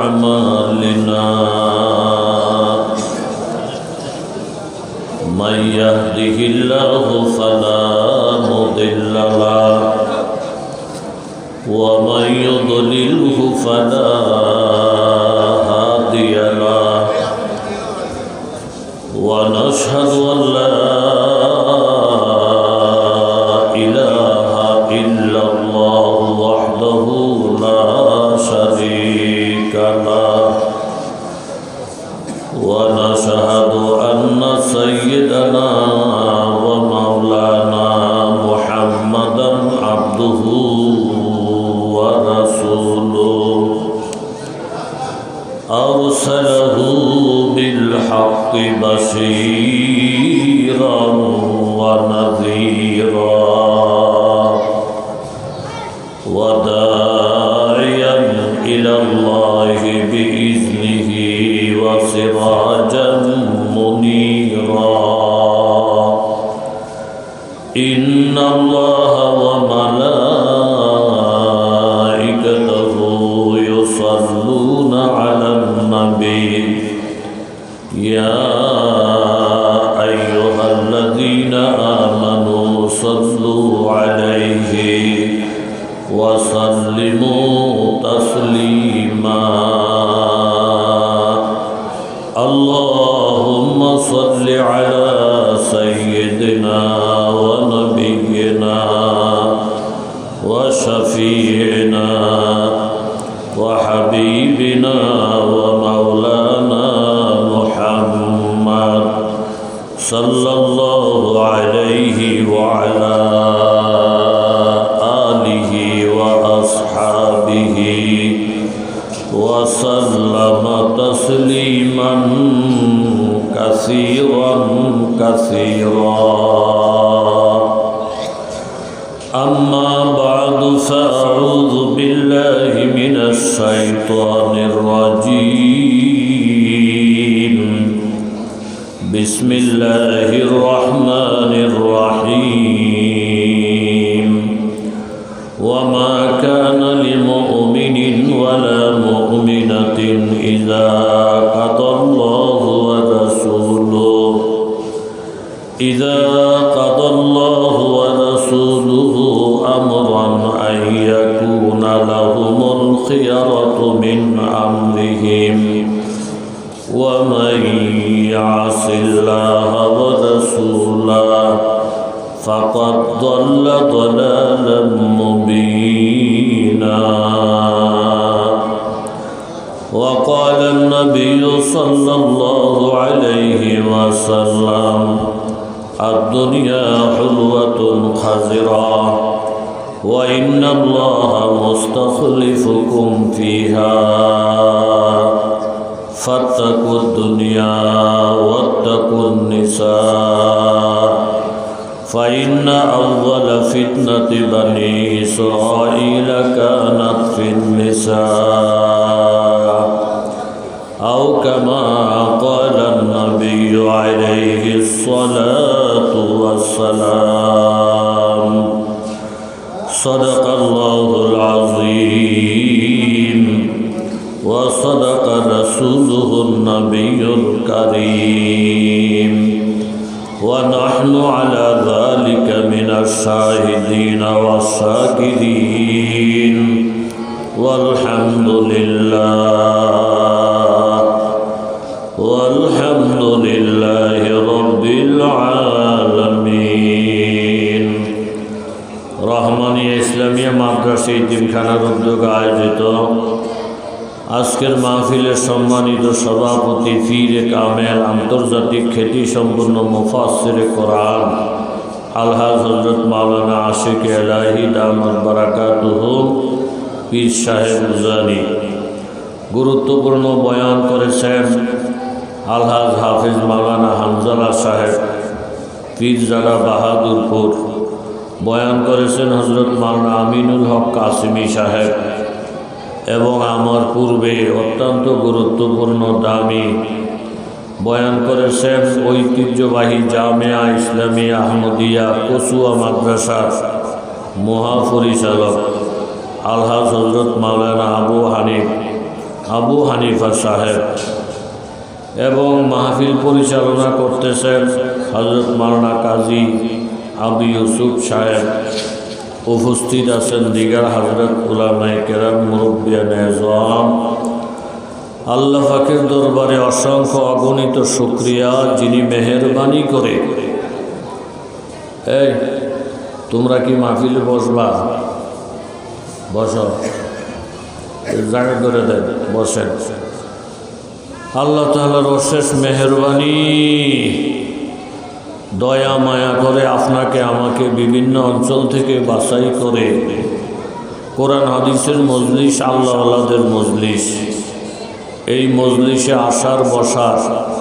أعمالنا من يهده الله فلا مضل له ومن يضلله فلا هادي له ونشهد أن لا إله إلا الله وحده لا شريك له ونشهد أن سيدنا ومولانا محمدا عبده ورسوله أرسله بالحق بشيرا ونذيرا وداعيا إلى الله بإذنه وسراجا منيرا إن الله وملائكته يصلون على النبي يا أيها الذين آمنوا صلوا عليه وسلموا تسليما اللهم صل على سيدنا ونبينا وشفيعنا وحبيبنا ومولانا محمد صلى الله عليه وعلى آله وأصحابه وسلم تسليما كثيرا كثيرا أما بعد فأعوذ بالله من الشيطان الرجيم بسم الله الرحمن الرحيم وما كان لمؤمن ولا مؤمنة إذا قضى الله ورسوله أمرا أن يكون لهم الخيرة من أمرهم ومن يعص الله ورسوله فقد ضل ضلالا مبينا وقال النبي صلى الله عليه وسلم الدنيا حلوة خضرا وإن الله مستخلفكم فيها فاتقوا الدنيا واتقوا النساء فإن أول فتنة بني إسرائيل كانت في النساء أو كما قال النبي عليه الصلاة والسلام صدق الله العظيم وصدق رسوله النبي الكريم ونحن على ذلك من الشاهدين والشاكرين والحمد لله رب العالمين রহমানিয়া ইসলামিয়া মাদ্রাসা ইতিমখানার উদ্যোগে আয়োজিত আজকের মাহফিলের সম্মানিত সভাপতি পীরে কামেল আন্তর্জাতিক খ্যাতিসম্পন্ন মুফাসসিরে কোরআন আলহাজ হযরত মাওলানা আশিক এলাহি দামাত বারাকাতুহু পীর সাহেব উজানি গুরুত্বপূর্ণ বয়ান করেছেন আলহাজ হাফিজ মাওলানা হামজালা সাহেব পীরজাদা বাহাদুরপুর বয়ান করেছেন হযরত মাওলানা আমিনুল হক কাসিমি সাহেব এবং আমার পূর্বে অত্যন্ত গুরুত্বপূর্ণ দামি বয়ান করেছেন ঐতিহ্যবাহী জামিয়া ইসলামিয়া আহমদিয়া কচুয়া মাদ্রাসার মহাপরিচালক আলহাজ হযরত মাওলানা আবু হানিফ আবু হানিফা সাহেব এবং মাহফিল পরিচালনা করতেছেন হযরত মাওলানা কাজী আবু ইউসুফ সাহেব। উপস্থিত আছেন দিগার হযরত উলামায়ে কেরাম, মুরব্বিয়ানে আযম। আল্লাহ পাকের দরবারে অসংখ্য অগণিত শুকরিয়া, যিনি মেহেরবানি করে। এই তোমরা কি মাহফিলে বসবা? বসো, জায়গা করে দেন, বসেন। আল্লাহ তাআলার অশেষ মেহেরবানি, দয়া মায়া করে আপনাকে আমাকে বিভিন্ন অঞ্চল থেকে বাছাই করে কোরআন হাদিসের মজলিস, আল্লাহওয়ালাদের মজলিস, এই মজলিসে আসার বসার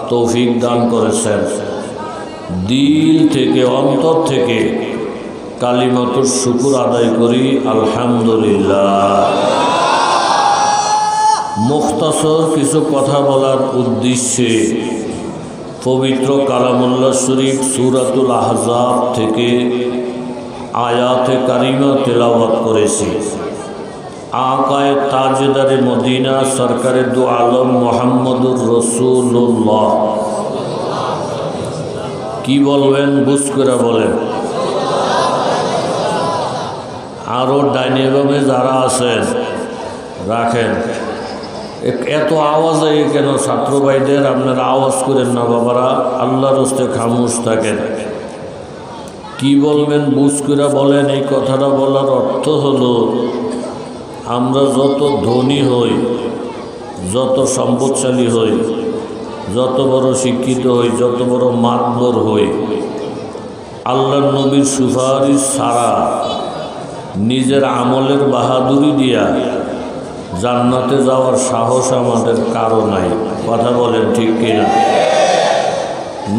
তৌফিক দান করেছেন। দিল থেকে, অন্তর থেকে কালিমাতুর শুকর আদায় করি, আলহামদুলিল্লাহ। মুখতাসর কিছু কথা বলার উদ্দেশ্যে পবিত্র কালামুল্লাহ শরীফ সূরাতুল আহজাব থেকে আয়াতে কারিমা তেলাওয়াত করেছি। আকায়ে তাজদারে মদিনা সরকারে দু আলম মুহাম্মদুর রাসূলুল্লাহ, কি বলবেন বুঝ করে বলেন। আরও ডাইনে বামে যারা আছেন রাখেন। এত আওয়াজ হয় কেন ছাত্র ভাইদের? আপনারা আওয়াজ করেন না বাবারা, আল্লাহর হস্তে খামোশ থাকেন। কি বলবেন বুঝ করে বলেন। এই কথাটা বলার অর্থ হলো, আমরা যত ধনী হই, যত সম্পদশালী হই, যত বড় শিক্ষিত হই, যত বড় মাতবর হই, আল্লাহর নবীর সুপারিশ ছাড়া নিজের আমলের বাহাদুরি দিয়া জান্নাতে যাওয়ার সাহস আমাদের কারো নাই। কথা বলেন ঠিক কিনা?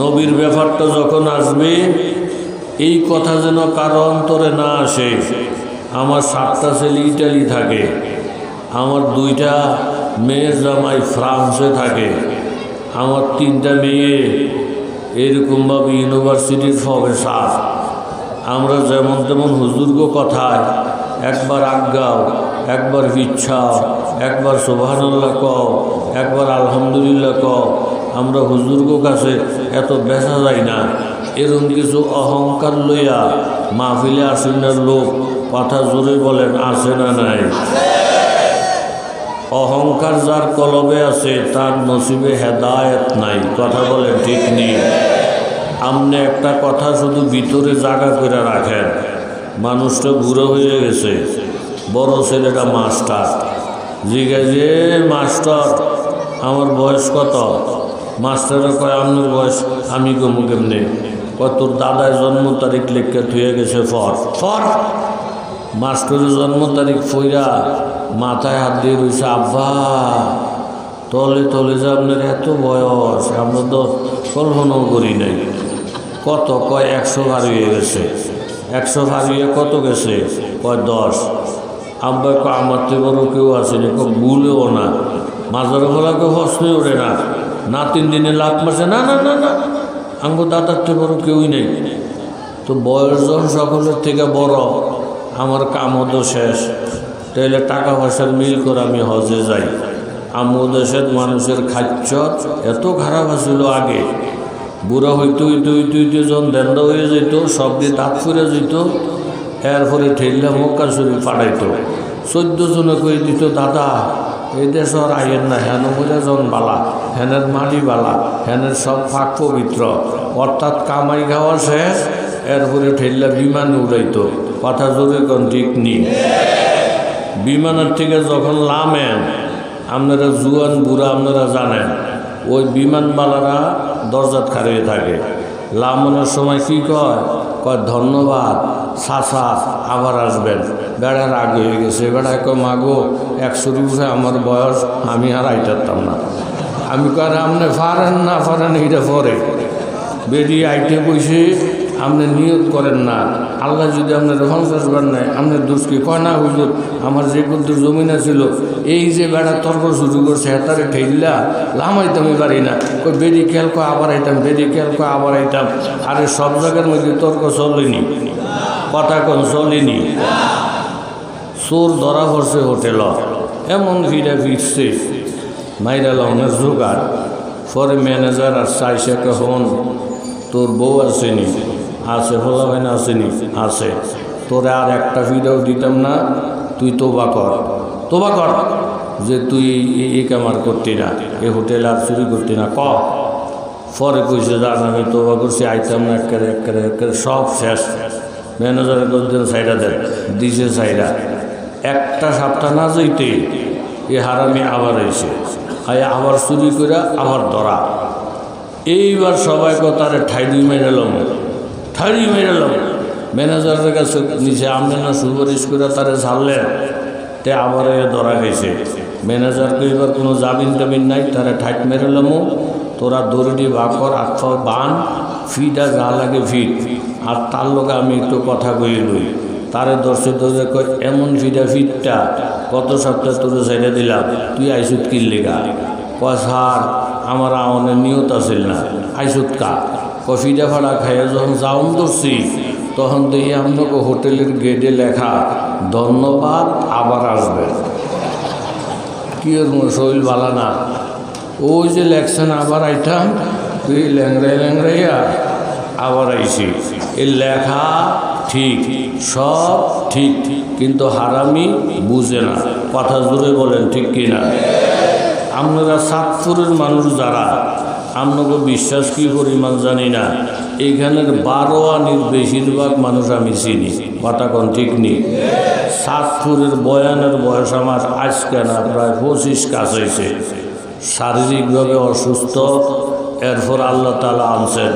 নবীর ব্যাপারটা যখন আসবে, এই কথা যেন কারো অন্তরে না আসে। আমার 7টা ছেলে ইটালি থাকে, আমার 2টা মেয়ের জামাই ফ্রান্সে থাকে, আমার 3টা মেয়ে এরকমভাবে ইউনিভার্সিটির প্রফেসর। আমরা যেমন তেমন হুজুরগো কথায় একবার আজ্ঞাও, একবার ইচ্ছাও, একবার সুবহানাল্লাহ কও, একবার আলহামদুলিল্লাহ কও। আমরা হুজুরগো কাছে এত বেচা যায় না। এরকম কিছু অহংকার লইয়া মাহফিলে আসেন না লোক। কথা জোরে বলেন, আছে না নাই? অহংকার যার কলবে আছে তার নসিবে হেদায়েত নাই। কথা বলেন ঠিক নেই? আপনি একটা কথা শুধু ভিতরে জায়গা করে রাখেন। মানুষটা বুড়ো হয়ে গেছে, বড় ছেলেটা মাস্টার, জিজ্ঞাসে মাস্টার আমার বয়স কত? মাস্টারে কয় আপনার বয়স আমি কমু কেমনে? কয় তোর দাদার জন্ম তারিখ লেখা থুয়ে গেছে ফর ফর। মাস্টারের জন্ম তারিখ ফইরা মাথায় হাত দিয়ে রয়েছে। আব্বা তলে তলে যে আপনার এত বয়স আমরা তো কল্পনাও করি নাই। কত? কয় 100 ভার হয়ে গেছে। 100 ভার হয়ে কত গেছে? কয় 10। আব্বা কয় আমার তো বড় কেউ আসেনি। ভুলেও না, মাজার ফলা কেউ হসনে ওঠে না। না 3 দিনে লাত মারছে, না না না না আঙ্গ দাদার তো বড় কেউই নেই। তো বয়স যখন সকলের থেকে বড়, আমার কামও তো শেষ, তাইলে টাকা পয়সার মিল করে আমি হজে যাই। আমার দেশের মানুষের খাদ্য এত খারাপ আছিল আগে। বুড়া হইতে হইতে হইতে হইতে যখন দেন্দা হয়ে যেত, সব দিয়ে দাঁত ফুরে যেত। এরপরে ঠেললা মক্কা শরীফ পাঠাইতো। 14 জনে কই দিত, দাদা এই দেশ আর আইয়ের না, হেন বলে জন বালা, হেনের মাটি বালা, হেনের সব ফাঁক পবিত্র। অর্থাৎ কামাই খাওয়া শেষ, এরপরে ঠেললা বিমানে উড়াইতো। কথা জোরে কোন ঠিক নেই? বিমানের থেকে যখন নামেন, আপনারা জুয়ান বুড়া আপনারা জানেন, ওই বিমানবালারা দরজাত খাড়িয়ে থাকে। লামনের সময় কি কয়? কয় ধন্যবাদ চাচা, আবার আসবেন। বেড়ার আগে হয়ে গেছে। বেড়ায় কয় মাগো 100 রুপে আমার বয়স, আমি আর আইতারতাম না। আমি কয় আপনি পারেন না পারেন এইটা পরে বেরিয়ে আইতে বসে আপনি নিয়ত করেন না। আল্লাহ যদি আপনার ফলসাসবার নাই, আপনার দোষ কি? কয় না হুজুর আমার যে কুদ্দুর জমিনা ছিল, এই যে বেড়া তর্ক শুরু করছে হেতারে ঠেললা লামাইতামই পারি না। কই বেরি খেয়াল কয় আবার আইতাম, বেরি খেয়াল কয় আবার আইতাম। আরে সব জায়গার মধ্যে তর্ক চলেনি, কথা কোন চলেনি। চোর ধরা পড়ছে হোটেল, এমন ভিড়া ফিরছে। মাইরা লনের জোগাড়। পরে ম্যানেজার আর চাইছে কখন তোর বউ আসেনি, আছে ফলা হয় না, আসেনি, আছে, তোরে আর একটা ফিডাও দিতাম না, তুই তোবা কর, তোবা কর যে তুই এই কামার করতি না, এ হোটেল আর চুরি করতি না, ক। পরে কইছে জান আমি তোবা করছি, আইতাম না, একেবারে সব শেষ। ম্যানেজারের করতেন সাইডা দেন, দিছে সাইডা। একটা সপ্তাহ না যেতে এ হারামি আবার এসে আবার চুরি করে আবার ধরা। এইবার সবাই তারে ঠাইডি মেরালাম, ঠাইডি মেরালাম। ম্যানেজারের কাছে নিচে আমি না সুপারিশ করে তারে ঝাড়লেন, তে আবার এ ধরা গেছে। ম্যানেজারকে এবার কোনো জামিন টামিন নাই, তারা ঠাইট মেরালামও, তোরা দৌড়ি বাকর আট বান ফিটা যা লাগে ফিট। আর তার লোকে আমি একটু কথা কই লই, তারে দর্শে দর্শে কয় এমন ফিটটা গত সপ্তাহে তোরে ছেড়ে দিলাম, তুই আইসুত কিনলি গা? কয় স্যার আমার আওয়ানের নিয়ত আসিল না, আইসুত কা? কফিটা ভাড়া খাইয়া যখন যাওন ধরছি তখন দেখি আপনাকে হোটেলের গেটে লেখা ধন্যবাদ আবার আসবেন। কি ওর শরীর ভালো না, ওই যে লেখছেন আবার আইতাম, তুই ল্যাংড়াইয়া আবার আইসি। এই লেখা ঠিক, সব ঠিক, কিন্তু হারামি বুঝে না। কথা জোরে বলেন ঠিক কিনা? আপনারা চাঁদপুরের মানুষ যারা, আপনাকে বিশ্বাস কি পরিমাণ জানি না, এইখানের 12 আনির বেশিরভাগ মানুষ আমি চিনি। কথা কোন ঠিক নেই? চাঁদপুরের বয়ানের বয়স আমার আজকে না প্রায় 25 কাছাইছে। শারীরিকভাবে অসুস্থ, এরপর আল্লাহ তাআলা আনছেন।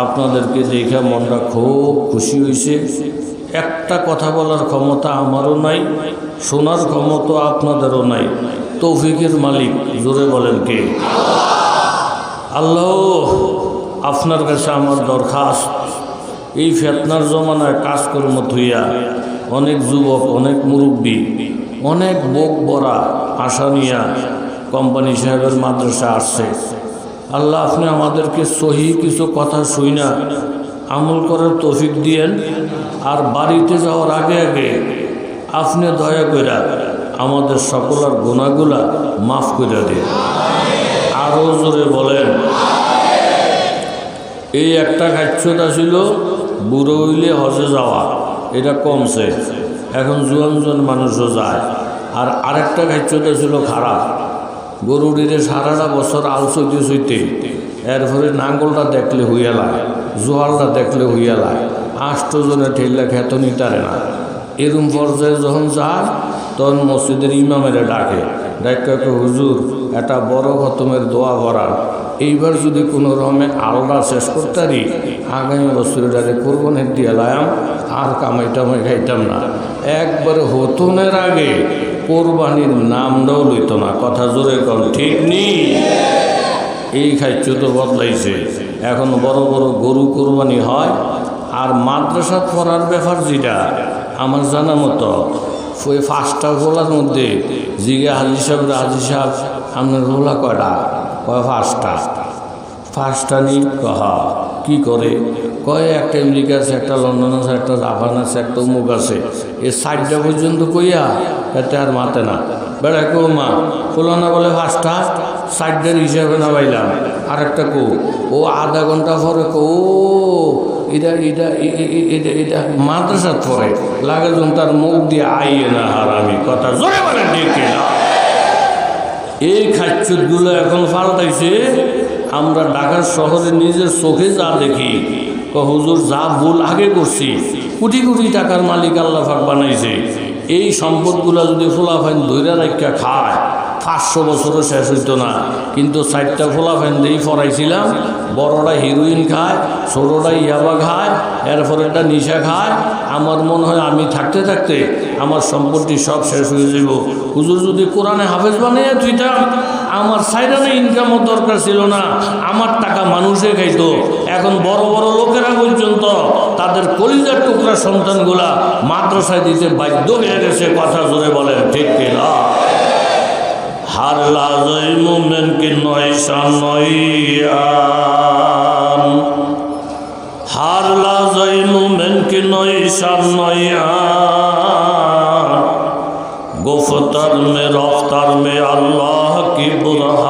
আপনাদেরকে দেখে মনটা খুব খুশি হয়েছে। একটা কথা বলার ক্ষমতা আমারও নাই, শোনার ক্ষমতা আপনাদেরও নাই। তৌফিকের মালিক জোরে বলেন কে? আল্লাহ। আপনার কাছে আমার দরখাস্ত, এই ফেতনার জমানায় কাজকর্ম থইয়া অনেক যুবক, অনেক মুরব্বী, অনেক বোক বড়া আশা নিয়া কোম্পানি সাহেবের মাদ্রাসা আসছে। আল্লাহ আপনি আমাদেরকে সহি কিছু কথা শুই না আমল করার তৌফিক দিয়েন। আর বাড়িতে যাওয়ার আগে আগে আপনি দয়া কইরা আমাদের সকলের গুনাহগুলা মাফ করে দিন। আরও জোরে বলেন। এই একটা খাচ্ছতা ছিল বুড়ো হইলে হজে যাওয়া, এটা কমছে, এখন জুয়ান জুয়ান মানুষও যায়। আর আরেকটা খাচ্ছতা ছিল খারাপ, গরুটিরে সারাটা বছর আল সইতে সইতে এরপরে নাঙ্গলটা দেখলে হইয়া লাগে, জোয়ালটা দেখলে হইয়া লাগে, 8 জনে ঠেললে খেত নিতারে না। এরম পর্যায়ে যখন যায় তখন মসজিদের ইমামেরা ডাকে, ডাকে হুজুর একটা বড় খতমের দোয়া করার, এইবার যদি কোনো রকমে আলটা শেষ করতারি আগামী বছরে ডারে কোরবানির দিয়ে লায়াম, আর কামাই টামাই খাইতাম না। একবারে হতনের আগে কোরবানির নামটাও লইত না। কথা জোরে কর ঠিক নেই? এই খাইছ তো বদলাইছে, এখন বড় বড় গরু কোরবানি হয়। আর মাদ্রাসা পড়ার ব্যাপার যেটা আমার জানা মতো, ওই 5টা গোলার মধ্যে জিগে হাজি সাহেব আপনার গোলা কয়টা? কয় 5টা নি কহা কি করে? কয় একটা আমেরিকা আছে, একটা লন্ডন আছে, একটা জাপান আছে, একটা অমুক আছে। এই 4টা পর্যন্ত কইয়া এতে আর মাতে না। বেড়া কো মা খোলো না বলে 5টা, 4টার হিসাবে না পাইলাম। আর একটা কো ও আধা ঘন্টা পরে কো এটা এটা এটা এটা মাদ্রাসাত পরে লাগে যখন তার মুখ দিয়ে আইয়ে না হারামি। কথা জোরে বলে দেখে না। এই খাচ্ছুতগুলো এখন পাল্টাইছে। আমরা ঢাকার শহরে নিজের চোখে যা দেখি, হুজুর যা ভুল আগে করছি, কোটি কোটি টাকার মালিক আল্লাহ পাক বানাইছে। এই সম্পদগুলো যদি ফোলাফাইন ধৈর্য রাখা খায় 500 বছরও শেষ হইতো না। কিন্তু 4টা ফোলাফাইন দিয়েই পড়াইছিলাম, বড়রা হিরোইন খায়, ছোটরা ইয়াবা খায়, এরপর একটা নিশা খায়। আমার মনে হয় আমি থাকতে থাকতে আমার সম্পত্তি সব শেষ হয়ে যাব। হুজুর যদি কোরআনে হাফেজ বানাইয়া তুইতাম, আমার সাইডানে ইনকামও দরকার ছিল না, আমার টাকা মানুষে খাইতো। এখন বড় বড় লোকেরা পর্যন্ত তাদের কলিজার টুকরা সন্তানগুলা মাদ্রাসায় দিতে বাধ্য হয়ে গেছে। কথা জোরে বলেন ঠিক কিনা? হার লাজই মোমেন কি নয়সা নয়ান, হার লাজই মোমেন কি নয়সা নয়ান, गुफ्तर में रफ्तार में अल्लाह की बुरहान।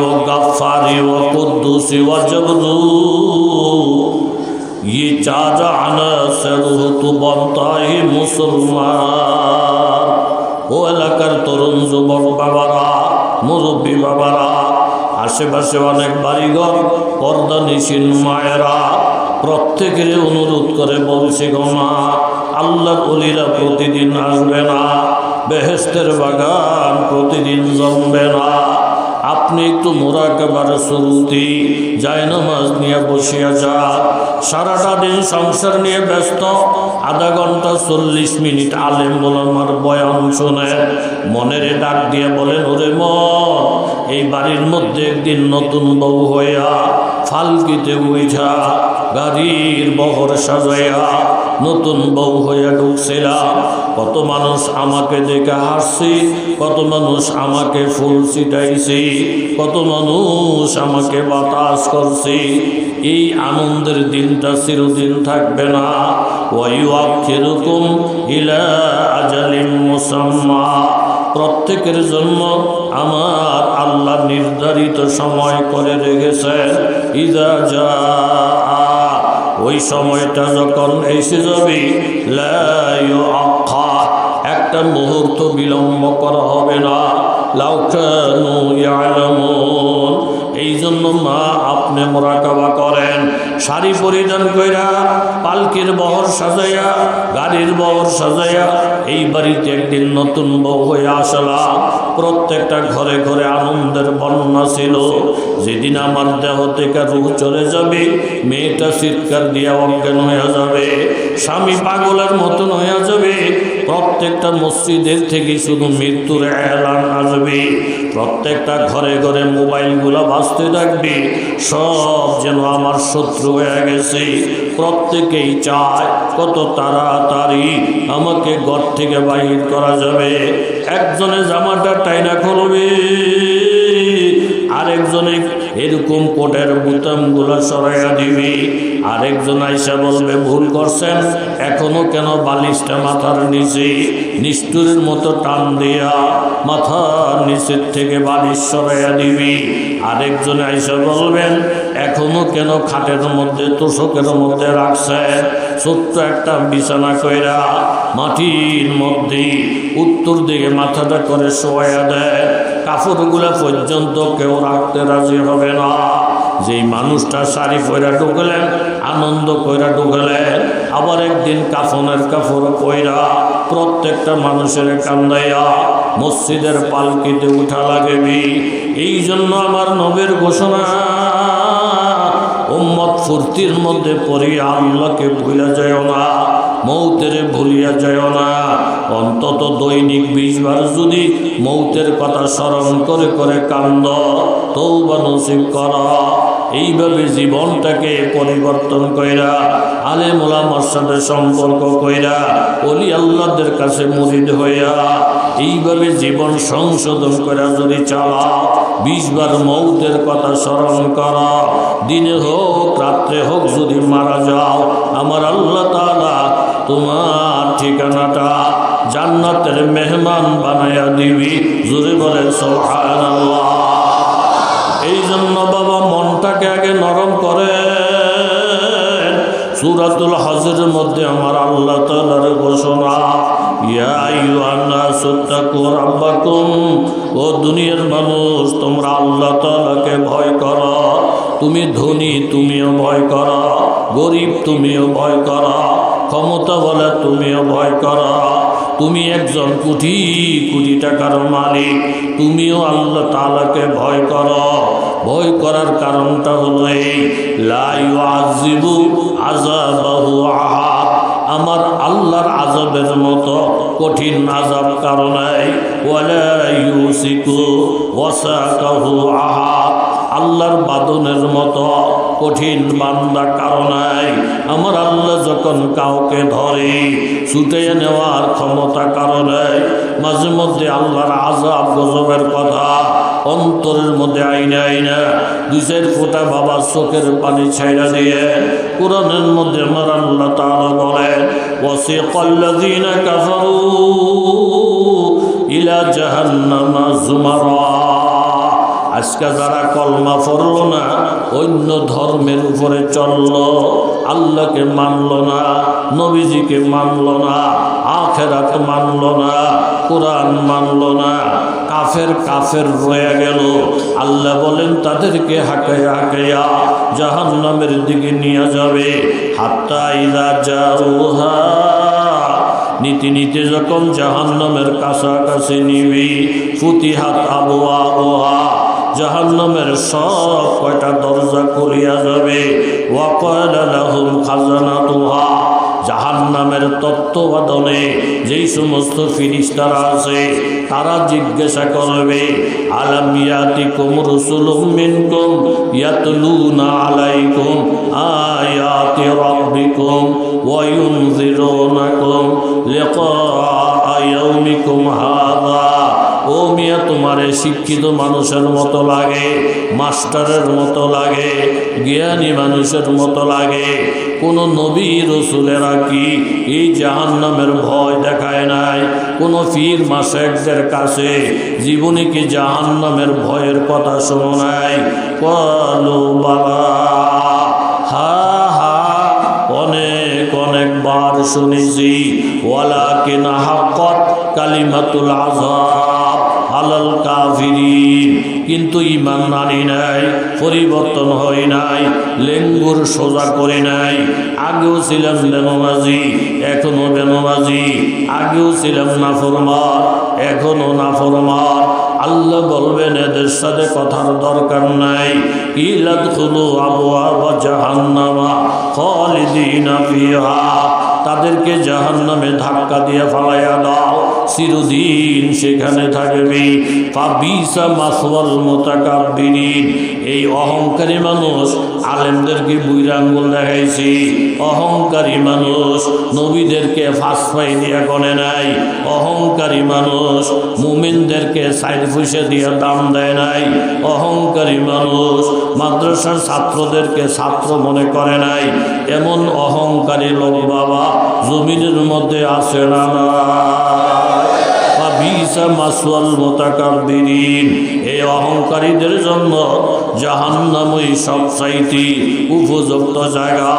व गफ्फारी व कुद्दूसी व जबरूत, ये चार अनासर तो बनता ही मुसलमान। ও এলাকার তরুণ যুবক বাবারা, মুরব্বী বাবারা, আশেপাশে অনেক বাড়িঘর, পর্দা নিশিন মায়েরা, প্রত্যেকের অনুরোধ করে বলছি গো মা, আল্লাহর ওলিরা প্রতিদিন আসবে না, বেহেশতের বাগান প্রতিদিন জমবে না। আপনি একটু মুরাকাবার শুরুতে জায়নামাজ নিয়ে বসিয়া যান। সারাটা দিন সংসার নিয়ে ব্যস্ত, আধা ঘন্টা 40 মিনিট আলেম ওলামার বয়ান শোনেন, মনের ডাক দিয়ে বলেন, ওরে মন, এই বাড়ির মধ্যে একদিন নতুন বউ হইয়া ফালকিতে উঠা গাড়ির বহর সাজাইয়া নতুন বউ হইয়া ঢুকছিলাম। কত মানুষ আমাকে দেখে হাসছি, কত মানুষ আমাকে ফুল ছিটাইছি, কত মানুষ আমাকে বাতাস করছি। এই আনন্দের দিনটা চিরদিন থাকবে না। ওয়ায়ুআখিরুকুম ইলা আজালিম মুসাম্মা, প্রত্যেকের জন্য আমার আল্লাহ নির্ধারিত সময় করে রেখেছেন। ইযা জাআ, ওই সময়টা যখন এসে যাবে, লা ইউআখ্খার, একটা মুহূর্ত বিলম্ব করা হবে না। লাউ কানু ইয়ালামুন, এই জন্য মা আপনি মুরাকাবা করেন, শাড়ি পরিধান কইরা, পালকির বহর সাজাইয়া, গাড়ির বহর সাজাইয়া এই বাড়িতে একদিন নতুন বউ হয়ে আসলাম। প্রত্যেকটা ঘরে ঘরে আনন্দের বন্যা ছিল। যেদিন আমার দেহ থেকে রূহ চলে যাবে, মেয়েটা চিৎকার দিয়ে অজ্ঞান হয়ে যাবে, স্বামী পাগলের মতন হয়ে যাবে, প্রত্যেকটা মসজিদের থেকে শুধু মৃত্যুর এলান আসবে। প্রত্যেকটা ঘরে ঘরে মোবাইলগুলো বাজতে থাকবে, সব যেন আমার শত্রু হয়ে গেছে। প্রত্যেকেই চায় কত তাড়াতাড়ি আমাকে ঘর থেকে বাহির করা যাবে। একজনে জামাটা টাইনা খুলবে, আরেকজনে এরকম কোটের বোতামগুলো সরাইয়া দিবি, আরেকজন আইসা বলবে ভুল করছেন, এখনো কেন বালিশটা মাথার নিচে, নিষ্ঠুরের মতো টান দিয়া মাথার নিচের থেকে বালিশ সরাইয়া দিবি। আরেকজন আইসা বলবেন এখনো কেন খাটের মধ্যে তোষকের মধ্যে রাখছেন, ছোট্ট একটা বিছানা কইরা মাটির মধ্যে উত্তর দিকে মাথাটা করে শোয়া দেয়, কাপড়গুলো পর্যন্ত কেউ রাখতে রাজি হবে না। যেই মানুষটা শাড়ি পয়রা ঢুকলেন, আনন্দ কইরা ঢুকলেন, আবার একদিন কাফনের কাপড় পয়রা প্রত্যেকটা মানুষের কান্দাইয়া মসজিদের পালকিতে উঠা লাগেবি। এই জন্য আমার নবীর ঘোষণা, উম্মত ফুর্তির মধ্যে পড়িয়া আল্লাহকে ভুলা যায় না, মৌতের ভুলিয়া যায় না। অন্তত দৈনিক 20 বার যদি মৌতের কথা স্মরণ করে করে কান্দ, তওবা নসিব কর। এইভাবে জীবনটাকে পরিবর্তন কইরা, আলেম ওলামার সাথে সম্পর্ক কইরা, ওলি আল্লাহদের কাছে মুরিদ হইয়া এইভাবে জীবন সংশোধন করা যদি চালা, 20 বার মৌতের কথা স্মরণ করা, দিনে হোক রাত্রে হোক যদি মারা যাও, আমার আল্লাহ তাআলা তোমার ঠিকানাটা জান্নাতের মেহমান বানায়া দিবি। জোরে বলেন সুবহানাল্লাহ। এই জন্য বাবা মনটাকে আগে নরম করেন। সূরাতুল হজরের মধ্যে আমার আল্লাহ তাআলার ঘোষণা, ইয়া আইয়ুহান নাসু তাকু রাব্বাকুম, ও দুনিয়ার মানুষ তোমরা আল্লাহ তাআলাকে ভয় করো। তুমি ধনী তুমিও ভয় করো, গরিব তুমিও ভয় করো, ক্ষমতা বলে তুমিও ভয় করো। তুমি একজন কোটি কোটি টাকার মালিক, তুমিও আল্লাহ তাআলাকে ভয় করো। ভয় করার কারণটা হলো এই, লা ইউআযিবু আযাবাহু আহাদ, আমার আল্লাহর আযাবের মতো কঠিন আযাব কারো নাই। ওয়ালা ইউসিকু ওয়াসাকাহু আহাদ, আল্লাহর বাদনের মতো কঠিন বান্দা কারো নাই। আমার আল্লাহ যখন কাউকে ধরে ছুটে নেওয়ার ক্ষমতা কারো নাই। মাঝে মধ্যে আল্লাহর আযাব গজবের কথা অন্তরের মধ্যে আইনা আইনা 2 ফোঁটা বাবার চোখের পানি ছাইড়া দিয়ে কোরআনের মধ্যে আমার আল্লাহ তাআলা বলেন, ওয়াসিকাল্লাযীনা কাফারু ইলা জাহান্নামা যুমারা, আজকে যারা কলমা পড়ল না, অন্য ধর্মের উপরে চলল, আল্লাহকে মানল না, নবীজিকে মানল না, আখেরাত মানল না, কোরআন মানল না, কাফের রয়ে গেল। আল্লাহ বলেন তাদেরকে হাকাইয়া হাকাইয়া জাহান্নামের দিকে নিয়ে যাবে। হাত্তা ইযা জাউহা, নীতি নীতি যখন জাহান্নামের কাছাকাছি নিবি, ফুতিহাত আবওয়াবুহা, জাহান্নামের সব কয়টা দরজা খুলিয়া যাবে। ওয়া ক্বালা লাহুম খাজানাতুহা, জাহান্নামের তত্ত্বাবধানে যেই সমস্ত ফেরেশতারা আছে তারা জিজ্ঞাসা করবে, আলাম ইয়াতিকুম রাসূলুম মিনকুম ইয়াতলুনা আলাইকুম আয়াতি রাব্বিকুম ওয়া ইউনযিরুনাকুম লিকা ইয়াউমিকুম হাযা। ও মিয়া, তোমারে শিক্ষিত মানুষের মতো লাগে, মাস্টারের মতো লাগে, জ্ঞানী মানুষের মতো লাগে? কোন নবী রসুলেরা কি এই জাহান্নামের ভয় দেখায় নাই? কোন পীর মাশায়েখদের কাছে জীবনে কি জাহান্নামের ভয়ের কথা শোনো নাই? ক্বালু বালা, হা হা, অনেকবার শুনেছি। ওয়ালাকিন হাক্কাত কালিমাতুল আযাব আলাল কাফিরিন, কিন্তু ঈমান আনি নাই, পরিবর্তন হয় নাই, লেঙ্গুর সোজা করে নাই। আগেও ছিলাম বেনমাজি, এখনো বেনমাজি, আগেও ছিলাম নাফরমান, এখনো নাফরমান। আল্লাহ বলবেন এদের সাথে কথার দরকার নাই। ইলাদখুলু আবওয়াবা জাহান্নামা খালিদিনা ফিহা, তাদেরকে জাহান্নামে ধাক্কা দিয়ে ফালাইয়া দাও, চিরদিন সেখানে থাকবে। ফাবিসা মাসওয়াল মুতাকাব্বিরিন, এই অহংকারী মানুষ আলেমদেরকে বুইরা আঙ্গুল দেখাইছি, অহংকারী মানুষ নবীদেরকে ফাঁসফাই দিয়া গনে নাই, অহংকারী মানুষ মুমিনদেরকে সাইড ফুসে দিয়ে দাম দেয় নাই, অহংকারী মানুষ মাদ্রাসার ছাত্রদেরকে ছাত্র মনে করে নাই। এমন অহংকারী লোক বাবা জমিনের মধ্যে আছে না? বিসা মাসওয়াল মুতাকাব্বিরিন, এই অহংকারীদের জন্য জাহান্নামই সবচাইতে উপযুক্ত জায়গা।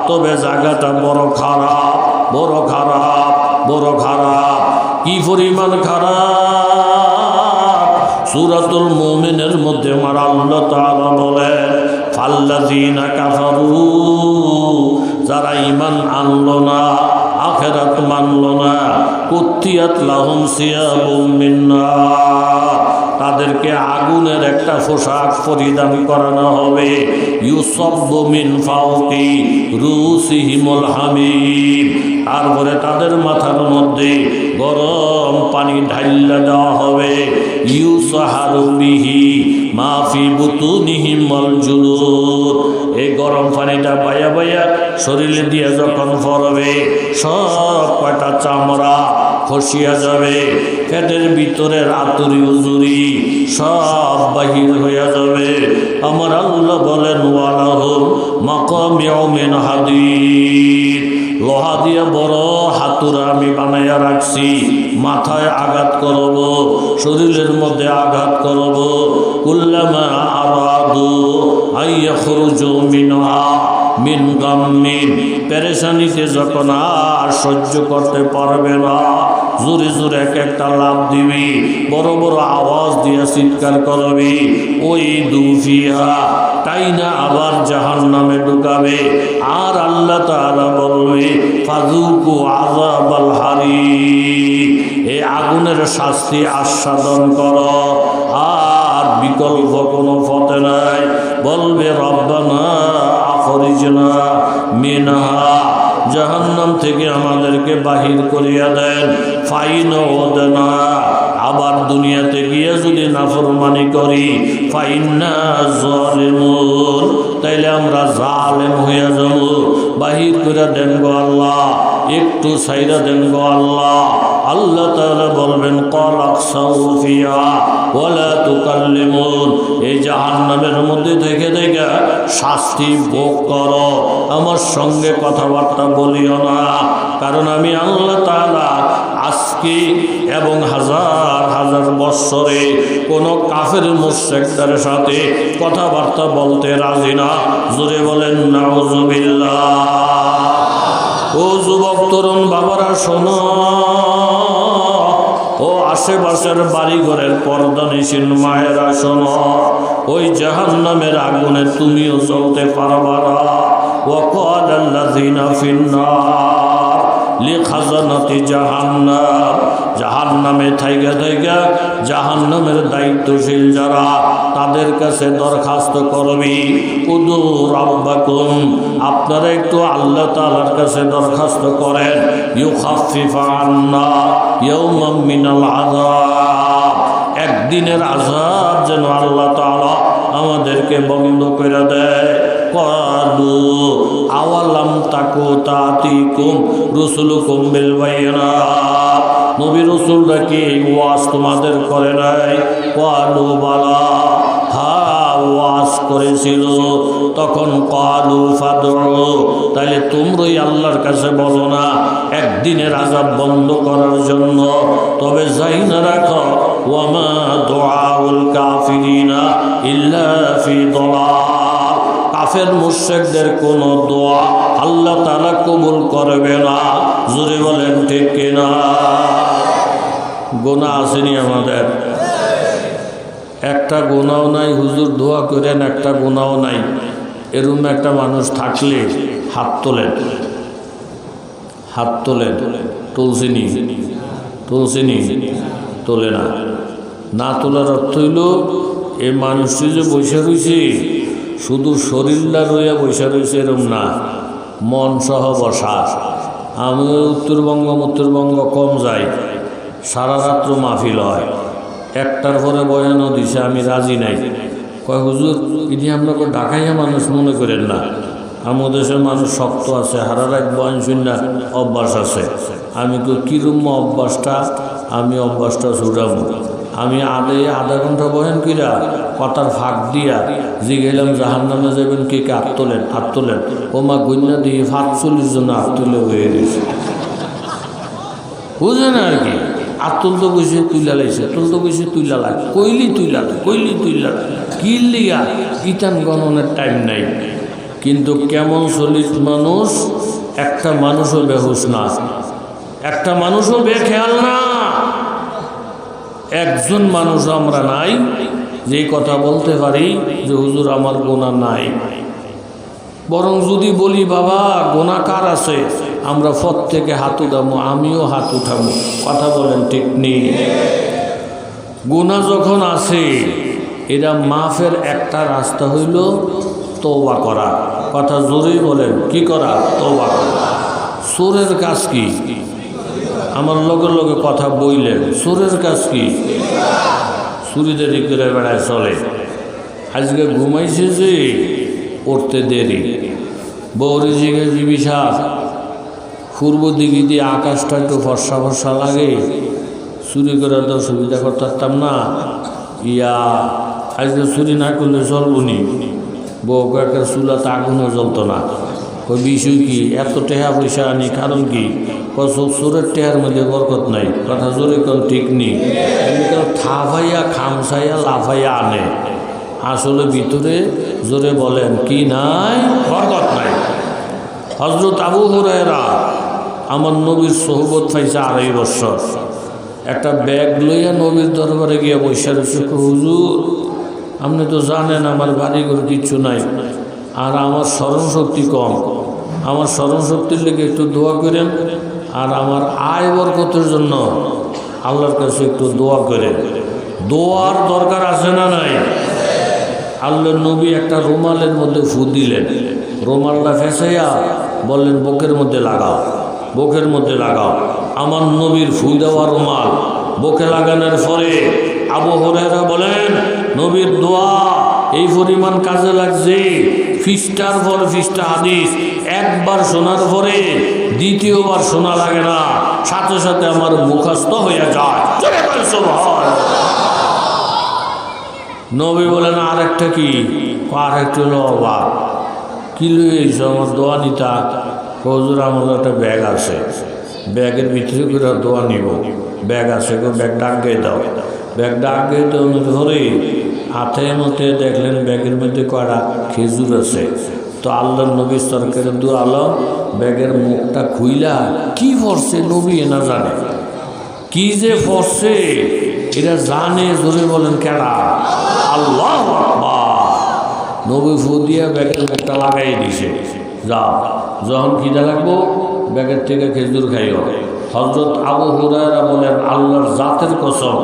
তবে জায়গাটা বড় খারাপ, বড় খারাপ, বড় খারাপ। কি পরিমাণ খারাপ! সূরাতুল মুমিনের মধ্যে আমার আল্লাহ তাআলা বলেন, ফাল্লাযীনা কাফারু, যারা ঈমান আনলো না, আখিরাত মানলো না, কুত্তিয়াত লাহুম সিয়াবুম মিন নার, তাদেরকে আগুনের একটা পোশাক পরিধান করানো হবে। ইউসাব্বু মিন ফাওকি রুসিহিমুল হামিম, তারপরে তাদের মাথার মধ্যে গরম পানি ঢাইলা দেওয়া হবে। ইউসাহারু বিহি মা ফি বুতুনিহিম ওয়াল জুলুদ, এই গরম পানিটা বাইয়া বাইয়া শরীরে দিয়ে যখন পড়বে, সব কয়টা চামড়া খসিয়া যাবে, পেটের ভিতরের আতুরি উজুরি সব বাহির হইয়া যাবে। আমার আল্লাহ বলেন, ওয়ালাহুম মাকামিউ মিন হাদিদ, লোহা দিয়ে বড় হাতুড়া আমি বানাইয়া রাখছি, মাথায় আঘাত করব, শরীরের মধ্যে আঘাত করব। কুল্লামা আরাদু আইয়াখরুজু মিনহা মিন গাম্মিন, পেরেশানিতে যখন আর সহ্য করতে পারবে না, জোরে জোরে এক একটা লাভ দিবি, বড় বড় আওয়াজ দিয়ে চিৎকার করবি, ওই দুফিহা, তাই না আবার জাহান্নামে ঢুকাবে। আর আল্লাহ তাআলা বলবে, ফাযুকু আযাবাল হারিক, এই আগুনের শাস্তি আস্বাদন করো, আর বিকল্প কোনো পথ নাই। বলবে, রব্বানা আখরিজনা মিনহা, জাহান্নাম থেকে আমাদেরকে বাহির করিয়া দেন। ফাইন ওদনা, আবার দুনিয়াতে গিয়ে যদি নাফরমানি করি, ফাইন্না যালিমুন, তাইলে আমরা জালেম হইয়া যাব। বাহির করে দেন গো আল্লাহ, একটু সাইরা দেন গো আল্লাহ, আল্লাহ তাআলা বলবেন ক্বাল আকসাউ ফিহা ওয়ালা তুকাল্লিমুন, এই জাহান্নামের মধ্যে থেকে থেকে শাস্তি ভোগ করো, আমার সঙ্গে কথাবার্তা বলিও না। কারণ আমি আল্লাহ তাআলা আজকে এবং হাজার হাজার বৎসরে কোনো কাফের মুশরিকদের সাথে কথাবার্তা বলতে রাজি না। জোরে বলেন নাউযুবিল্লাহ। ও যুবক তরুণ বাবারা শোনো, ও আশেপাশের বাড়িঘরের পর্দানিসীন মায়েরা শোনো, ওই জাহান্নামের আগুনে তুমিও চলতে পারবা না। ওয়াকালাল্লাযীনা ফিন্নার লিখাজানাতি জাহান্নাম, জাহান্নামে থাইকা থাইকা জাহান্নামের দায়িত্বশীল যারা, তাদের কাছে দরখাস্ত করবি উদু রাব্বাকুম, আপনারা একটু আল্লাহ তাআলার কাছে দরখাস্ত করেন, ইউখাফফিফা আন্না ইয়াওমান মিনাল আযাব, একদিনের আযাব যেন আল্লাহ তাআলা আমাদেরকে বন্ধ করে দেয়। ক্বালু আওয়ালাম তাকু তাতিকুম রুসুলুকুম বিল বায়িনাত, নবী রাসূলরা কি ওয়াজ তোমাদের করে নাই? ক্বালু বালা, হ্যাঁ ওয়াজ করেছিল। তখন ক্বালু ফাদউ, তাহলে তোমরাই আল্লাহর কাছে বলো না একদিনের আযাব বন্ধ করার জন্য। তবে যাই না রাখো, ওয়ামা দুআউল কাফিরিনা ইল্লা ফি দালাল, কাফের মুশরিকদের কোন দোয়া আল্লাহ তাআলা কবুল করবে না। জোরে বলেন ঠিক কিনা? গুনাহ আসেনি আমাদের? একটা গুনাহও নাই, হুজুর দোয়া করেন, একটা গুনাহও নাই, এরকম একটা মানুষ থাকলে হাত তোলেন, হাত তোলেন। তুলসিনি? তুলসিনি? তোলে না। না তোলার অর্থ হইল এই মানুষটি যে বসে রয়েছে শুধু শরীরটা রইয়া বসে রয়েছে এরকম না, মন সহ বসা। আমি উত্তরবঙ্গ কম যাই, সারা রাত্র মাহফিল হয়, একটার পরে বয়ানও দিছে, আমি রাজি নাই। কয় হুজুর এটি আপনাকে ডাকাইয়া মানুষ মনে করেন না, আমাদের দেশের মানুষ শক্ত আছে, হারা রাত বয়ান শুননা অভ্যাস আছে। আমি তো কিরম অভ্যাসটা, আমি অভ্যাসটা ছুটাবো। আমি আধা ঘন্টা বয়ান কিরা কথার ফাঁক দিয়া জিগেলাম জাহান্নামে যাবেন, কে কে হাত তোলেন, হাত তোলেন। ও মা গন্যা দিয়ে ৪৫ জন হাত তুলে হয়ে গেছে, বুঝেন আর কি। আর তুলতে বসে তুইলা লাইছে, তুলতে বসে তুইলা লাগ, কইলি তুইলা কিলিয়া ইতান গণনের টাইম নাই। কিন্তু কেমন চলিত মানুষ, একটা মানুষও বেহুশ না, একটা মানুষও বেখেয়াল না, একজন মানুষ আমরা নাই যে কথা বলতে পারি যে হুজুর আমার গুনাহ নাই। বরং যদি বলি বাবা গুনাহ কার আছে, আমরা পথ থেকে হাত উঠাবো, আমিও হাত উঠাবো। কথা বলেন ঠিক নেই? গুনাহ যখন আছে, এরা মাফের একটা রাস্তা হইল তওবা করা। কথা জোরেই বলেন, কি করা? তওবা করা। চোরের কাজ কি? আমার লগে লগে কথা বইলেন, চোরের কাজ কি? চুরিদারি করে বেড়ায় চলে। আজকে ঘুমাইছে যে পড়তে দেরি, বৌরি জিগে বিবিসা পূর্ব দিকে দিয়ে আকাশটা একটু ফর্সা ফর্সা লাগে, চুরি করার তো সুবিধা করতাম না। ইয়া আজকে চুরি না করলে চলবনি, বউকে একটা চুলাতে আগুনও জ্বলতো না। ওই বিষয় কি এত টেহা পয়সা আনি, কারণ কি? চোরের টেহার মধ্যে বরকত নাই। কথা জোরে কোন ঠিক নেই, থাফাইয়া খামসাইয়া লাফাইয়া আনে, আসলে ভিতরে জোরে বলেন কি নাই? বরকত নাই। হযরত আবু হুরায়রা আমার নবীর সোহবত পাইছে ২.৫ বছর। একটা ব্যাগ লইয়া নবীর দরবারে গিয়া বসে রয়েছে। হুজুর আপনি তো জানেন আমার বাড়ি ঘর কিচ্ছু নাই, আর আমার স্মরণশক্তি কম, আমার স্মরণশক্তির লেগে একটু দোয়া করেন, আর আমার আয় বরকতের জন্য আল্লাহর কাছে একটু দোয়া করেন। দোয়ার দরকার আছে না নাই? আল্লাহর নবী একটা রুমালের মধ্যে ফু দিলেন, রুমালটা ফেসাইয়া বললেন বুকের মধ্যে লাগাও, বুকের মধ্যে লাগাও। আমার নবীর ফু দেওয়া রুমাল বুকে লাগানোর পরে আবু হুরায়রা বলেন নবীর দোয়া এই পরিমাণ কাজে লাগছে, ফিস্টার পর ফিস্টা হাদিস একবার শোনার পরে দ্বিতীয়বার শোনা লাগে না। সাথে সাথে আমার মুখস্থ হয়ে যায়। নবী বলেন আরেকটা কি? আরেকটা হলো অবাক। কি লইস আমার দোয়া নিতা? হুজুর আমার একটা ব্যাগ আছে, ব্যাগের ভিতরে করে দোয়া নিব। ব্যাগ আছে, ব্যাগ ডাক দিয়ে দাও। ব্যাগ ডাক দিয়ে তো ধরে হাতে মতে দেখলেন ব্যাগের মধ্যে কয়টা খেজুর আছে। তো আল্লাহ নবী সরকারের দু আলম ব্যাগের মুখটা খুইলা কি পড়ছে নবী না জানে, কি যে পড়ছে এটা জানে। জোরে বলেন কেডা? আল্লাহু আকবার। নবী ফু দিয়া ব্যাগের মুখটা লাগাই দিছে। যাও, যখন খিদা লাগবো ব্যাগের থেকে খেজুর খাইও। হযরত আবু হুরায়রা বলেন আল্লাহর জাতের কসম,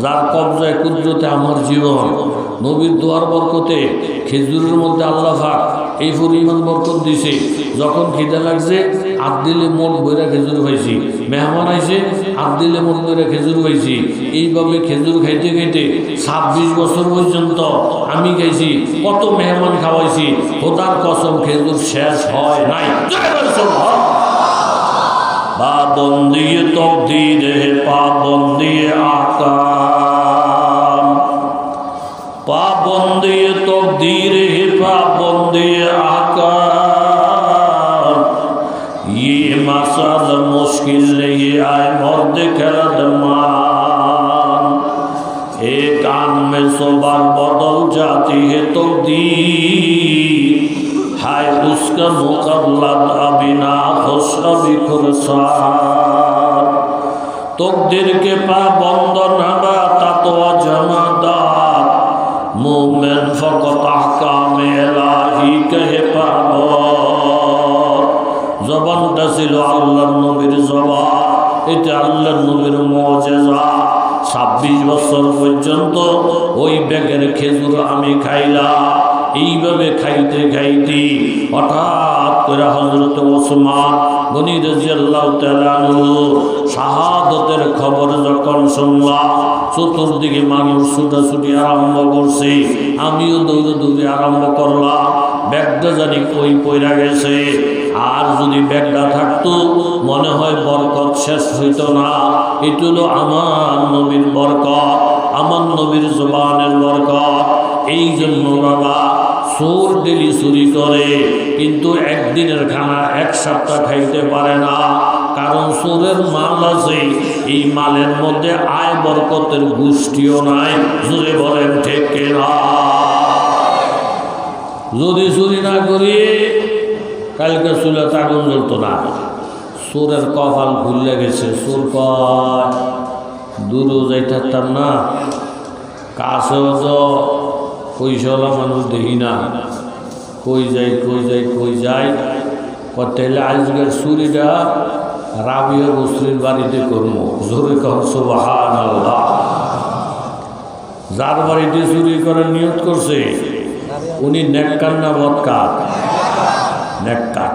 যার কবজায় কুদরতে আমার জীবন, নবীর দোয়ার বরকতে খেজুরের মধ্যে আল্লাহ পাক এই পরিমাণ বরকত দিছে। যখন খিদা লাগছে আট দিলে মোট বইরা খেজুর পাইছি, মেহমান আইছে আট দিলে মোট বইরা খেজুর পাইছি। এইভাবে খেজুর খাইতে খাইতে 26 বছর পর্যন্ত আমি খাইছি। কত মেহমান খাওয়াইছি, খোদার কসম খেজুর শেষ হয় নাই। পাবন্দিয়ে তকদীর হে পাবন্দিয়ে আহকাম, পাবন্দিয়ে তকদীর হে পাবন্দিয়ে আহকাम, ये मसाल मुश्किल नहीं आए मर्द खलदमान, एक आन में सौ बार बदल जाती है तकदीर, हाय उसका मुकल्लद अभी ना खुश अभी खुरसान, तकदीर के पाबंद नबा तत्वा जमादार, मोमिन फकत अहकाम इलाही कहे पाबंद। জবানটা ছিল আল্লাহর নবীর জবান, এটা আল্লাহর নবীর মুজিজা। 26 বছর পর্যন্ত ওই ব্যাগের খেজুর আমি খাইলাম। এইভাবে খাইতে খাইতে হঠাৎ করে হযরত ওসমান গনি রাদিয়াল্লাহু তাআলা আনহু শাহাদাতের খবর যখন শুনলাম, চতুর্দিকে মানুষ ছুটাছুটি আরম্ভ করছে, আমিও দৌড়ে দৌড়ে আরম্ভ করলাম। ব্যাগটা জানি কই পইরা গেছে। আর যদি ব্যাগটা থাকতো মনে হয় বরকত শেষ হইত না। এটা হলো আমার নবীর বরকত, আমার নবীর জবানের বরকত। এই জন্য বাবা চোর ডেলি চুরি করে, কিন্তু একদিনের খানা এক সপ্তাহ খাইতে পারে না। কারণ চোরের মাল আছে, এই মালের মধ্যে আয় বরকতের গোষ্ঠীও নাই। জোরে বলেন ঠিক কিনা? যদি চুরি না করি কালকে চুলাতে আগুন জ্বলতো না। চোরের কপাল ভুলে গেছে। চোর কয় দূরও যাইতাম না, কাছেও তো পয়সাওয়ালা মানুষ দেখি না। কই যাই কই যাই কই যাই তাহলে আজকের চুরিটা রাবিয়া বস্ত্রীর বাড়িতে করবো। জোরে কর সুবহানাল্লাহ। যার বাড়িতে চুরি করার নিয়ত করছে উনি নেককার না বদকার? নেককার।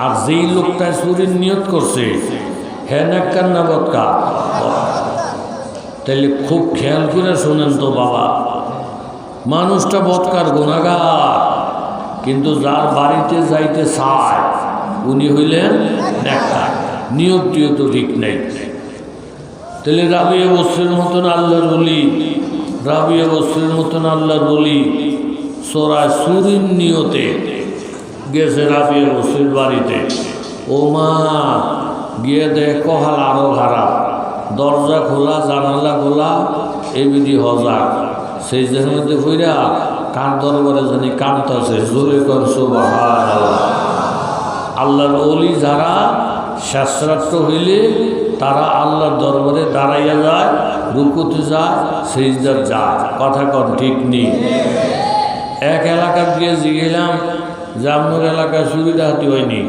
আর যেই লোকটা চুরির নিয়ত করছে হ্যাঁ নেককার না বদকার? তাহলে খুব খেয়াল করে শোনেন তো বাবা, মানুষটা বদকার গুনাহগার, কিন্তু যার বাড়িতে যাইতে চায় উনি হইলেন নেককার। নিয়তটিও তো ঠিক নেই। তাহলে রাবিয়া বস্ত্রের মতন আল্লাহর ওলি, রাবিয়া বস্ত্রের মতন আল্লাহর ওলি সোরা চুরির নিয়তে গেছে রাবিয়া বস্ত্রের বাড়িতে। ও মা গিয়ে দেখ কহাল আরো খারাপ, দরজা খোলা জানালা খোলা এবিধি হজাক। সেই জায়গার মধ্যে ফিরা কার দরবারে জানি কাঁদতেছে। জোরে কর সুবহানাল্লাহ। আল্লাহর ওলি যারা শাস্ত্রার্থ হইলে তারা আল্লাহর দরবারে দাঁড়াইয়া যায়, রুকুতে যায়, সিজদার যায়। কথা কর ঠিক নেই? এক এলাকার গিয়ে জিগেলাম যে আপনার এলাকায় চুরি ডাকাতি হয়নি?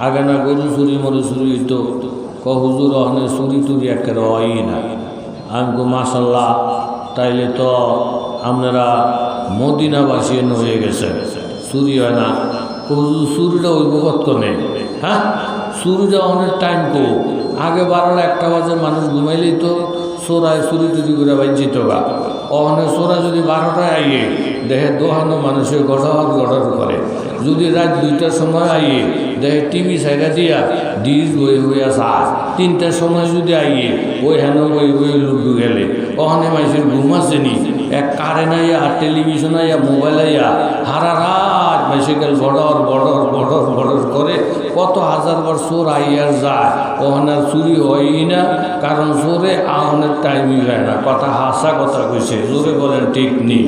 আগে না গরু চুরি মরু চুরি হইতো। হুজুর ওখানে চুরি টুরি একেবারে হয়ই না। আমি কো মাশাল্লাহ, তাইলে তো আপনারা মদিনাবাসী হয়ে গেছে, চুরি হয় না। হুজুর চুরিটা ওই কত নেই? হ্যাঁ চুরিটা অনেক টাইম কো। আগে 12টা 1টা বাজে মানুষ ঘুমাইলেই তো চোরায় চুরি টুরি করে বাঞ্ছিত গা অহনে চোরা যদি 12টায় আইয়ে দেহে দোহানো মানুষের গড়র গড়র করে যদি রাত 2টার সময় আইয়ে দেহে টিভি সাইডা দিয়া ডিস বই হইয়া চায় 3টার সময় যদি আইয়ে ওই হেন বই বই লুডু গেলে ওখানে মানুষের ঘুম আসেনি এক কারেন্ট আইয়া টেলিভিশন আইয়া মোবাইল আইয়া হারা রাত মানুষের গড়র গড়র গড়র গড়র করে কত হাজার বার চোর আইয়ার যায় ওখানে আর চুরি হয়ই না কারণ চোরে আহনের টাইমই যায় না কথা হাসা কথা কইছে জোরে বলেন ঠিক নেই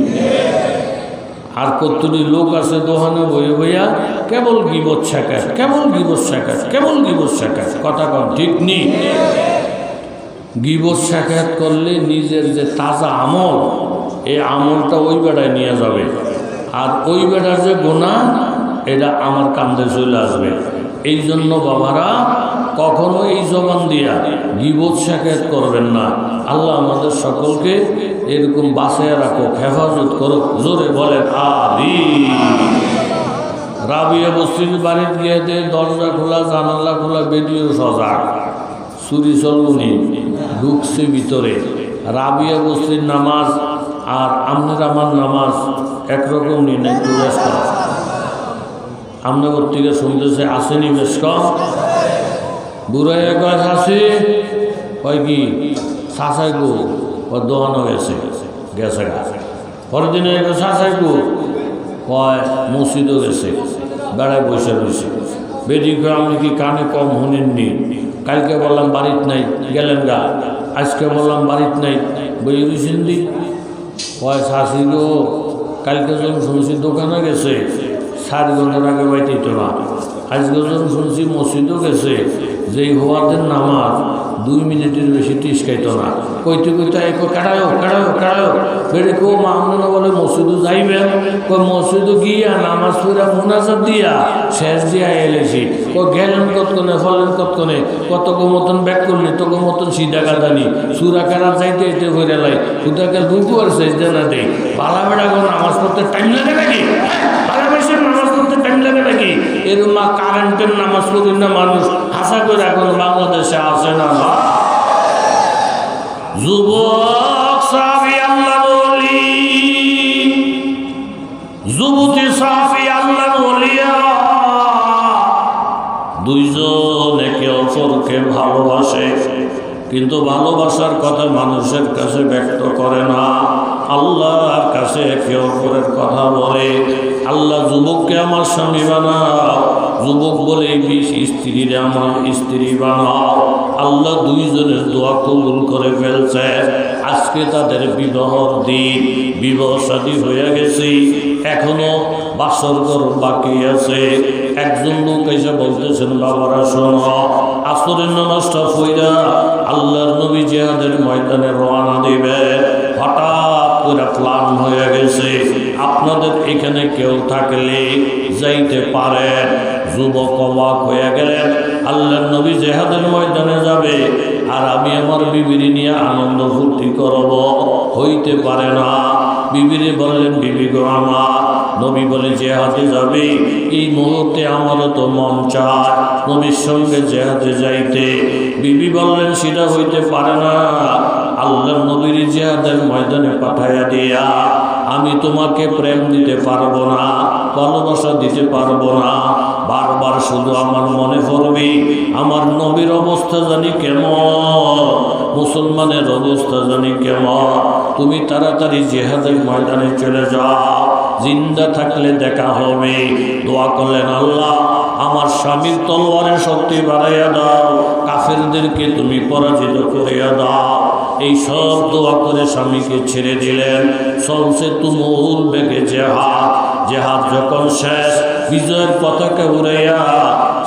আর কতটি লোক আছে দোহানে বইয়ে বইয়া কেবল গিবত শেখায় কেবল গিবত শেখায় কেবল গিবত শেখায় কথা কম ঠিক নেই গিবত শেখায়ত করলে নিজের যে তাজা আমল এই আমলটা ওই বেড়ায় নিয়ে যাবে আর ওই বেড়ার যে গোনা এটা আমার কান্দে চলে আসবে এই জন্য বাবারা কখনো এই জবান দিয়া গিবত শেখায়ত করবেন না আল্লাহ আমাদের সকলকে এরকম বাঁচিয়ে রাখো হেফাজত করো জোরে বলেন আমিন রাবিয়া বস্তির বাড়িতে গিয়ে দরজা খোলা জানালা খোলা বেদিও সজাগ চুরি চলবনি ঢুকছে ভিতরে রাবিয়া বস্তির নামাজ আর আমনের আমার নামাজ একরকম নেই না একটু ব্যস্ত আমনের থেকে শুনতেছে আসেনি বেশ কম বুড়াই গাছ আছে কয় কি শাসাই গো ও দোহানো গেছে গেছে গাছ পরের দিনে শাসাই গো কয় মসজিদও গেছে বেড়ায় বসে রয়েছে বেদি কয় আপনি কি কানে কম শুনেননি কালকে বললাম বাড়িতে নাই গেলেন গা আজকে বললাম বাড়িতে নাই বই রয়েছেন দি কয় শাসি গো কালকে যখন শুনছি দোকানে গেছে 7 ঘন্টার আগে বাইতেই তো না আজকে যখন শুনছি মসজিদও গেছে যেই হওয়াদের নামাজ 2 মিনিটের বেশি টিসকাইত না কইতে কইতে কাটায়ো কাটায়ো কাটায়ো বেড়ে কেউ মামলা বলে মসজিদও যাইবেন কই মসজিদও গিয়া নামাজ পড়া মুনাজাত দিয়া শেষ দিয়া এলেছি কই গেলেন কতক্ষণে ফলেন কতক্ষণে কত মতন ব্যাক করলি তোকে মতন সিধা কাটানি সুরা কারার যাইতে এতে হয়ে লাই খুদাকে দুটো আর শেষ দেনা দেয় পালা বেড়া কোনো নামাজ পড়তে টাইম লাগে নাকি পালা বেশি নামাজ পড়তে টাইম লাগে নাকি এরকম কারেন্টের নামাজ পড়ি না মানুষ আশা করে এখন বাংলাদেশে আসে না যুবক সাহাবী আল্লাহ বলি যুবতী সাহাবী আল্লাহ বলিয়া দুইজন একে অপরকে ভালোবাসে কিন্তু ভালোবাসার কথা মানুষের কাছে ব্যক্ত করে না আল্লাহর কাছে একে অপরের কথা বলে আল্লাহ যুবককে আমার স্বামী বানাও যুবক বলে স্ত্রীরে আমার স্ত্রী বানাও আল্লাহ দুইজনের দোয়া কবুল করে ফেলছে আজকে তাদের বিবাহর দিন বিবাহ শাদী হয়ে গেছে এখনো বাসর ঘর বাকি আছে একজন লোক এসে বলতেছেন বাবারা শোনো আসরের নামাজটা পড়া আল্লাহর নবী জিহাদের ময়দানে রওনা দিবে হঠাৎ করে প্ল্যান হয়ে গেছে আপনাদের এখানে কেউ থাকলে যাইতে পারেন যুবক অবাক হয়ে গেলেন আল্লাহর নবী জিহাদের ময়দানে যাবে আর আমি আমার বিবির নিয়ে আনন্দ ফুর্তি করব হইতে পারে না বিবিরে বললেন বিবি গো আমার নবী বলে জিহাদে যাবে এই মুহূর্তে আমারও তো মন চায় নবীর সঙ্গে জিহাদে যাইতে বিবি বললেন সেটা হইতে পারে না আল্লাহর নবীর জিহাদের ময়দানে পাঠাইয়া দিয়া আমি তোমাকে প্রেম দিতে পারবো না ভালোবাসা দিতে পারবো না বারবার শুধু আমার মনে পড়বে আমার নবীর অবস্থা জানি কেমন মুসলমানের অবস্থা জানি কেমন তুমি তাড়াতাড়ি জিহাদের ময়দানে চলে যাও জিন্দা থাকলে দেখা হবে দোয়া করলেন আল্লাহ আমার স্বামীর তলোয়ারের শক্তি বাড়াইয়া দাও কাফেরদেরকে তুমি পরাজিত করিয়া দাও এই সব দোয়া করে স্বামীকে ছেড়ে দিলেন চলছে তুমুল বেগে জেহাদ যখন শেষ বিজয়ের পতাকা উড়াইয়া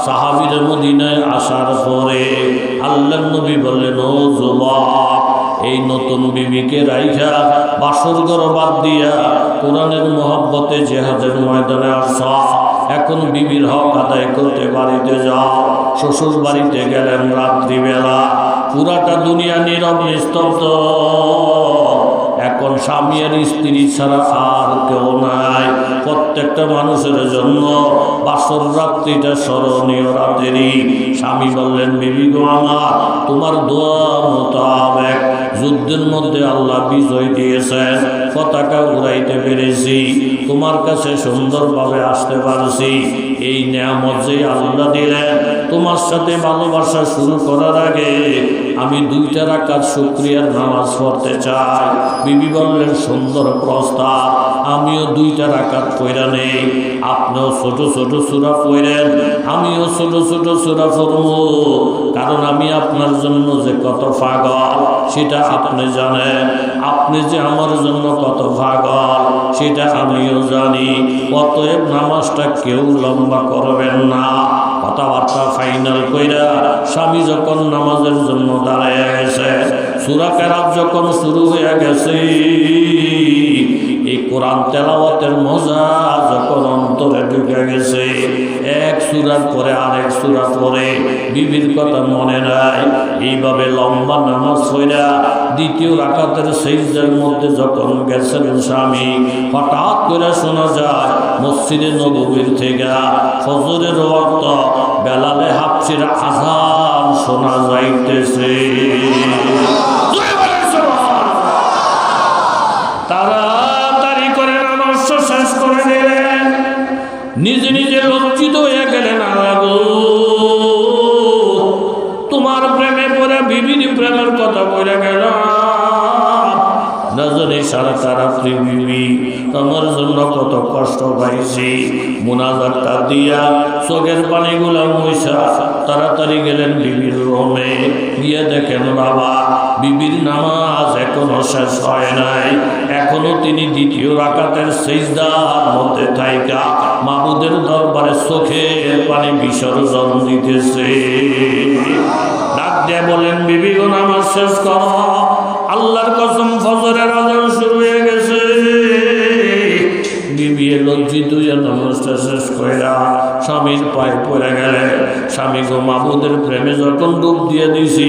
সাহাবীরা মদিনায় আসার পরে আল্লাহর নবী বললেন ও যুবক এই নতুন বিবিকে রাইখা বাসর ঘর বাদ দিয়া কোরআনের মহব্বতে জিহাদের ময়দানে আসা এখন বিবির হক আদায় করতে বাড়িতে যাও শ্বশুর বাড়িতে গেলেন রাত্রিবেলা পুরাটা দুনিয়া নীরব নিস্তব্ধ এখন স্বামী আর স্ত্রী ছাড়া আর কেউ নাই প্রত্যেকটা মানুষের জন্য বাসর রাত্রিটা স্মরণীয় রাতেরই স্বামী বললেন বিবি গো আমার তোমার দোয়া মোতাবেক যুদ্ধের মধ্যে আল্লাহ বিজয় দিয়েছেন, পতাকা উড়াইতে পেরেছি, তোমার কাছে সুন্দরভাবে আসতে পারছি। এই নিয়ামত যে আল্লাহ দিলেন, তোমার সাথে ভালোবাসা শুরু করার আগে আমি 2টা রাকাত শুকরিয়ার নামাজ পড়তে চাই। বিবি বললেন, সুন্দর প্রস্তাব, আমিও 2টা রাকাত পড়া নেই। আপনিও ছোট ছোট সূরা পড়েন, আমিও ছোট ছোট সূরা পড়ব, কারণ আমি আপনার জন্য যে কত পাগল সেটা আপনি জানেন, আপনি যে আমার জন্য কত পাগল সেটা আমিও জানি। অতএব নামাজটা কেউ লম্বা করবেন না। কথাবার্তা ফাইনাল কইরা স্বামী যখন নামাজের জন্য দাঁড়ায় গেছে, সূরা কেরাত যখন শুরু হয়ে গেছে, এই কোরআন তেলাওয়াতের মজা যখন অন্তরে ঢুকে গেছে, এক সূরার পরে আরেক সূরা পরে বিবির কথা মনে নাই। এইভাবে লম্বা নামাজ পড়া 2য় রাকাতের সিজদার মধ্যে যখন গেছেন স্বামী, হঠাৎ করে শোনা যায় মসজিদে নববীর থেকে ফজরের ওয়াক্ত বেলালে হাফসির আযান শোনা যাইতেছে। তাড়াতাড়ি করে নামাজ শেষ করে দিলেন, নিজে নিজে লজ্জিত হয়ে গেলেন। আলাগো, তোমার প্রেমে পড়ে বিবির প্রেমের কথা বলে গেল, না জানি সারা রাত্রি বিবি তোমার জন্য কত কষ্ট পাইছি। মুনাজাতটা দিয়া চোখের পানিগুলা মুইসা তাড়াতাড়ি গেলেন বিবির রুমে, গিয়ে দেখেন বাবা বিবির নামাজ এখনো শেষ হয় নাই, এখনো তিনি 2য় রাকাতের সিজদার মধ্যে থাইকা মাবুদের দরবারে চোখের পানি বিসর্জন দিতেছে। ডাক দিয়ে বলেন, বিবি গো নামাজ শেষ করো, আল্লাহর কসম ফজরের আযান শুরু হয়ে গেছে। বিবি লজ্জিত হইয়া নামাজটা শেষ কইরা স্বামীর পায়ে পড়ে গেলেন। স্বামী গো, মাবুদের প্রেমে যখন ডুব দিয়ে দিছি,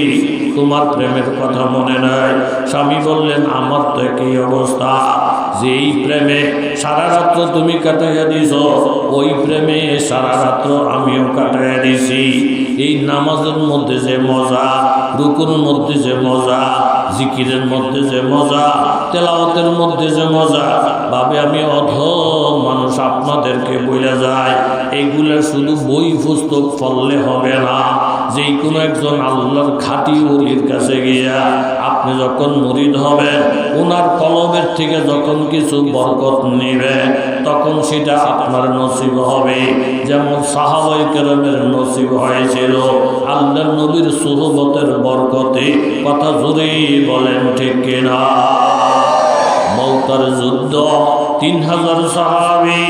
তোমার প্রেমের কথা মনে নাই। স্বামী বললেন, আমার তো একই অবস্থা, যে এই প্রেমে সারা রাত্র তুমি কাটাইয়া দিছ, ওই প্রেমে সারা রাত্র আমিও কাটাইয়া দিছি। এই নামাজের মধ্যে যে মজা, রুকুর মধ্যে যে মজা, জিকিরের মধ্যে যে মজা, তেলাওয়াতের মধ্যে যে মজা, ভাবে আমি অধম মানুষ আপনাদেরকে বলে যায়, এইগুলা শুধু বই পুস্তক পড়লে হবে না। যেই কোনো একজন আল্লাহর খাঁটি ওলির কাছে গিয়া আপনি যখন মুরিদ হবেন, ওনার কলমের থেকে যখন কিছু বরকত নেবেন, তখন সেটা আপনার নসিব হবে। যেমন সাহাবায়ে কেরামের নসিব হয়েছিল আল্লাহর নবীর সুহবতের বরকতে। কথা জোরে বলেন ঠিক কিনা? মওতার যুদ্ধ, 3000 সাহাবী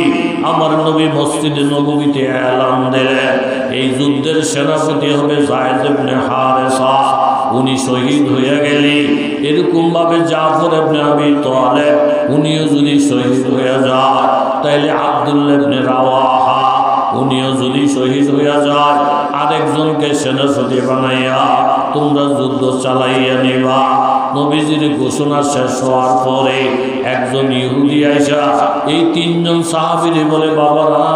আমার নবী মসজিদে নববীতে এলান দিলেন, এই যুদ্ধের সেনাপতি হবে যায়েদ ইবনে হারেসা, উনি শহীদ হয়ে গেলে এরকম ভাবে জাফর ইবনে আবি তালেব উনিও যদি শহীদ হয়ে যায়, তাইলে আব্দুল্লাহ ইবনে রাওয়াহা উনিও যদি শহীদ হয়ে যায়, আরেকজনকে সেনাপতি বানাইয়া তোমরা যুদ্ধ চালাইয়া নিবা। নবীজির ঘোষণা শেষ হওয়ার পরে একজন ইহুদি আইসা এই 3 জন সাহাবীরে বলে, বাবারা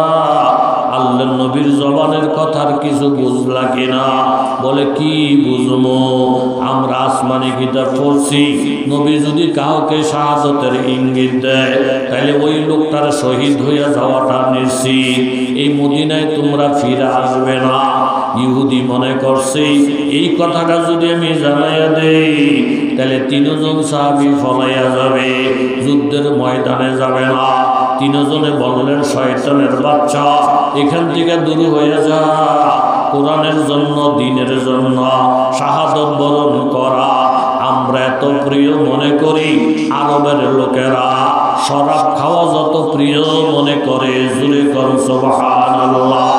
আল্লাহর নবীর জবানের কথার কিছু বুঝলা কিনা? বলে, কি বুঝবো, আমরা আসমানি কিতাব পড়ছি, নবী যদি কাউকে শাহাদাতের ইঙ্গিত দেয়, তাহলে ওই লোকটার শহীদ হইয়া যাওয়াটা নিশ্চিত, এই মদিনায় তোমরা ফিরে আসবে না। ইহুদি মনে করছে এই কথাটা যদি আমি জানাইয়া দেই, তাহলে 3 জন সাহাবী ফলাইয়া যাবে, যুদ্ধের ময়দানে যাবে না। 3 জনে বললেন, শয়তানের বাচ্চা, এখান থেকে দূর হয়ে যা, কোরআনের জন্য, দিনের জন্য শাহাদত বরণ করা আমরা এত প্রিয় মনে করি, আরবের লোকেরা শরাব খাওয়া যত প্রিয় মনে করে। জোরে কর সুবহানাল্লাহ।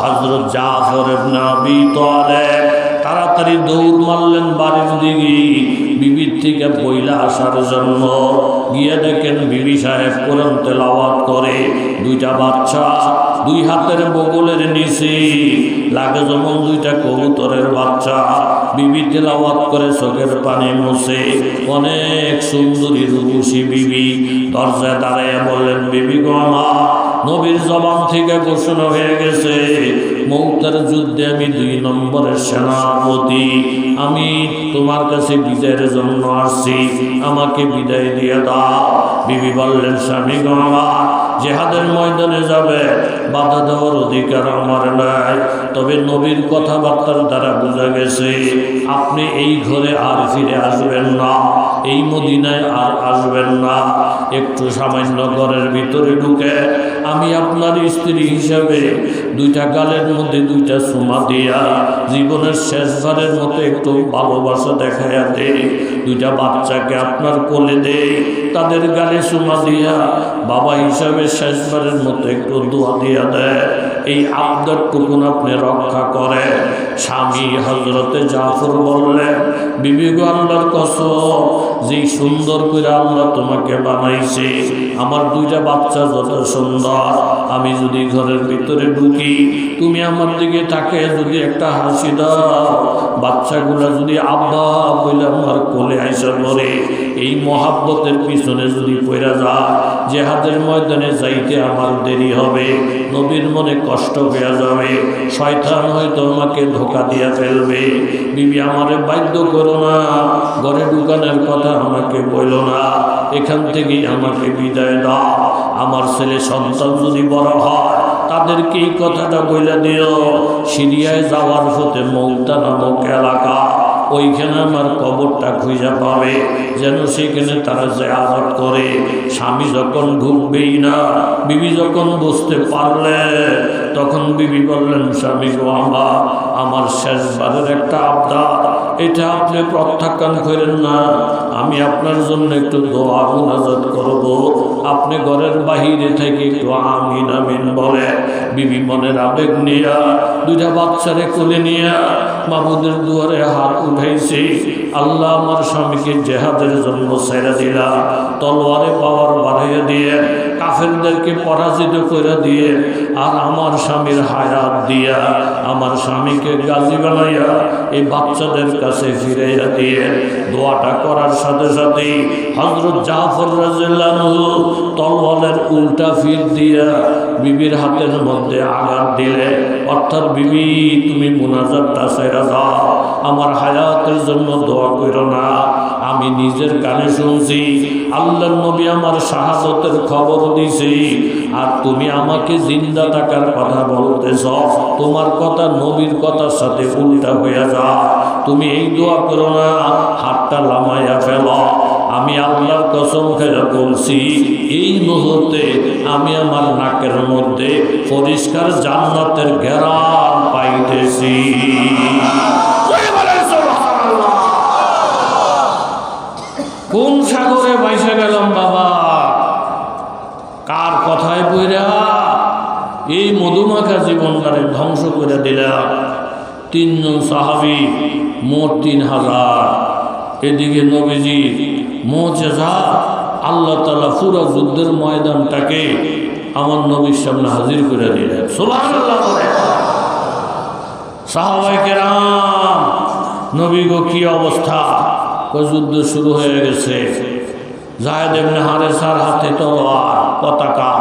হযরত জাফর ইবনে আবি তালেব তাড়াতাড়ি দৌড় মারলেন বাড়ির দিকে, বিবির থেকে বইলা আসার জন্য। গিয়ে দেখেন বিবি সাহেব কোরআন তেলাওয়াত করে, 2টা বাচ্চা 2 হাতের বগলের নিচে লাগে যেমন 2টা কবুতরের বাচ্চা। বিবি তেলাওয়াত করে চোখের পানি মুছে, অনেক সুন্দরী রূপসী বিবি দরজায় দাঁড়াইয়া বললেন, বিবি গো আমার, নবীর জবান থেকে ঘোষণা হয়ে গেছে, মৌতের যুদ্ধে আমি 2 নম্বরের সেনাপতি, আমি তোমার কাছে বিজয়ের জন্য আসছি, আমাকে বিদায় দিয়ে দাও। বিবি বললেন, স্বামী গো আমার, জেহাদের ময়দানে যাবে, বাধা দেওয়ার অধিকার আমার নাই। তবে নবীর কথাবার্তার দ্বারা বোঝা গেছে আপনি এই ঘরে আর ফিরে আসবেন না, এই মদিনায় আর আসবেন না। একটু সামান্য ঘরের ভিতরে ঢুকে আমি আপনার স্ত্রী হিসাবে 2টা গালের মধ্যে 2টা চুমা দিয়া জীবনের শেষবারের মতো একটু ভালোবাসা দেখাইয়া দে, 2টা বাচ্চাকে আপনার কোলে দে, তাদের গালে চুমা দিয়া বাবা হিসাবে শেষবারের মতো একটু দোয়া দিয়া দেয়। এই আবদারটুকুন আপনি রক্ষা করে। স্বামী হযরতে জাফর বললেন, বিবি গো আল্লাহর কসম, যে সুন্দর করে আল্লাহ তোমাকে বানাইছে, আমার 2টা বাচ্চা যত সুন্দর, আমি যদি ঘরের ভিতরে ঢুকি, তুমি আমার দিকে তাকে যদি একটা হাসি দাও, বাচ্চাগুলা যদি আব্বা বলে আমার কোলে আইসা পড়ে, এই মহাব্বতের পিছনে যদি পড়া যায়, জেহাদের ময়দানে যাইতে আমার দেরি হবে, নবীর মনে কষ্ট হয়ে যাবে, শয়তান হয়তো আমাকে ধোঁকা দিয়া ফেলবে। বিবি আমারে বাধ্য করো না, ঘরে ঢুকানোর কথা আমাকে বইল না, এখান থেকেই আমাকে বিদায় দাও। আমার ছেলে সন্তান যদি বড় হয়, তাদেরকে এই কথাটা বলে দিও, সিরিয়ায় যাওয়ার পথে মৌতা নামক এলাকা, ওইখানে আমার কবরটা খুঁজে পাবে, যেন সেখানে তারা জিয়ারত করে। স্বামী যখন ঢুকবেই না, বিবি যখন বুঝতে পারলে, তখন বিবি বললেন, স্বামী গো আমার শেষবারের একটা আবদার, এটা আপনি প্রত্যাখ্যান করেন না, আমি আপনার জন্য একটু দোয়া মুনাজাত করব, আপনি ঘরের বাহিরে থেকে একটু আমিন আমিন বলে। বিবি মনের আবেগ নিয়া 2টা বাচ্চারে কোলে নিয়া মাহবুদের দুয়ারে হাত উঠাইছে, আল্লাহ আমার স্বামীকে জেহাদের জন্য ছেড়ে দিলা, তলোয়ারে পাওয়ার বাড়াইয়া দিয়ে, কাফেরদেরকে পরাজিত করে দিয়ে, আর আমার স্বামীর হায়াত দিয়া আমার স্বামীকে গাজী বানাইয়া এই বাচ্চাদের কাছে ফিরাইয়া দিয়ে। দোয়াটা করার সাথে সাথে হযরত জাফর রাদিয়াল্লাহু আনহু তলোয়ারের উল্টা ফির দিয়া বিবির হাতের মধ্যে আঘাত দিলে, অর্থাৎ বিবি তুমি মুনাজাতটা ছেড়ে দাও, আমার হায়াতের জন্য দোয়া করো না। আমি নিজের কানে শুনছি আল্লাহর নবী আমার শাহাদাতের খবর দিয়েছে, আর তুমি আমাকে জিন্দা থাকার কথা বলতেছ, তোমার কথা নবীর কথার সাথে উল্টা হয়ে যায়। তুমি এই দোয়া করো না, হাতটা লামাইয়া ফেল। আমি আল্লাহর কসম খেয়ে বলছি, এই মুহূর্তে আমি আমার নাকের মধ্যে পরিষ্কার জান্নাতের ঘেরান পাইতেছি। কোন সাগরে বাইসে গেলাম বাবা, কার কথায় পইরা এই মধুমাখা জীবনটারে ধ্বংস করে দিলাম। 3 জন সাহাবী, মোট 3000। এদিকে নবীজি মুজিজা, আল্লাহ তাআলা পুরো যুদ্ধের ময়দানটাকে আমার নবীর সামনে হাজির করে দিলেন। সুবহানাল্লাহ। সাহাবায়ে কেরাম, নবী গো কি অবস্থা? যুদ্ধ শুরু হয়ে গেছে। যায়েদ ইবনে হারেসার হাতে তলোয়ার, পতাকা,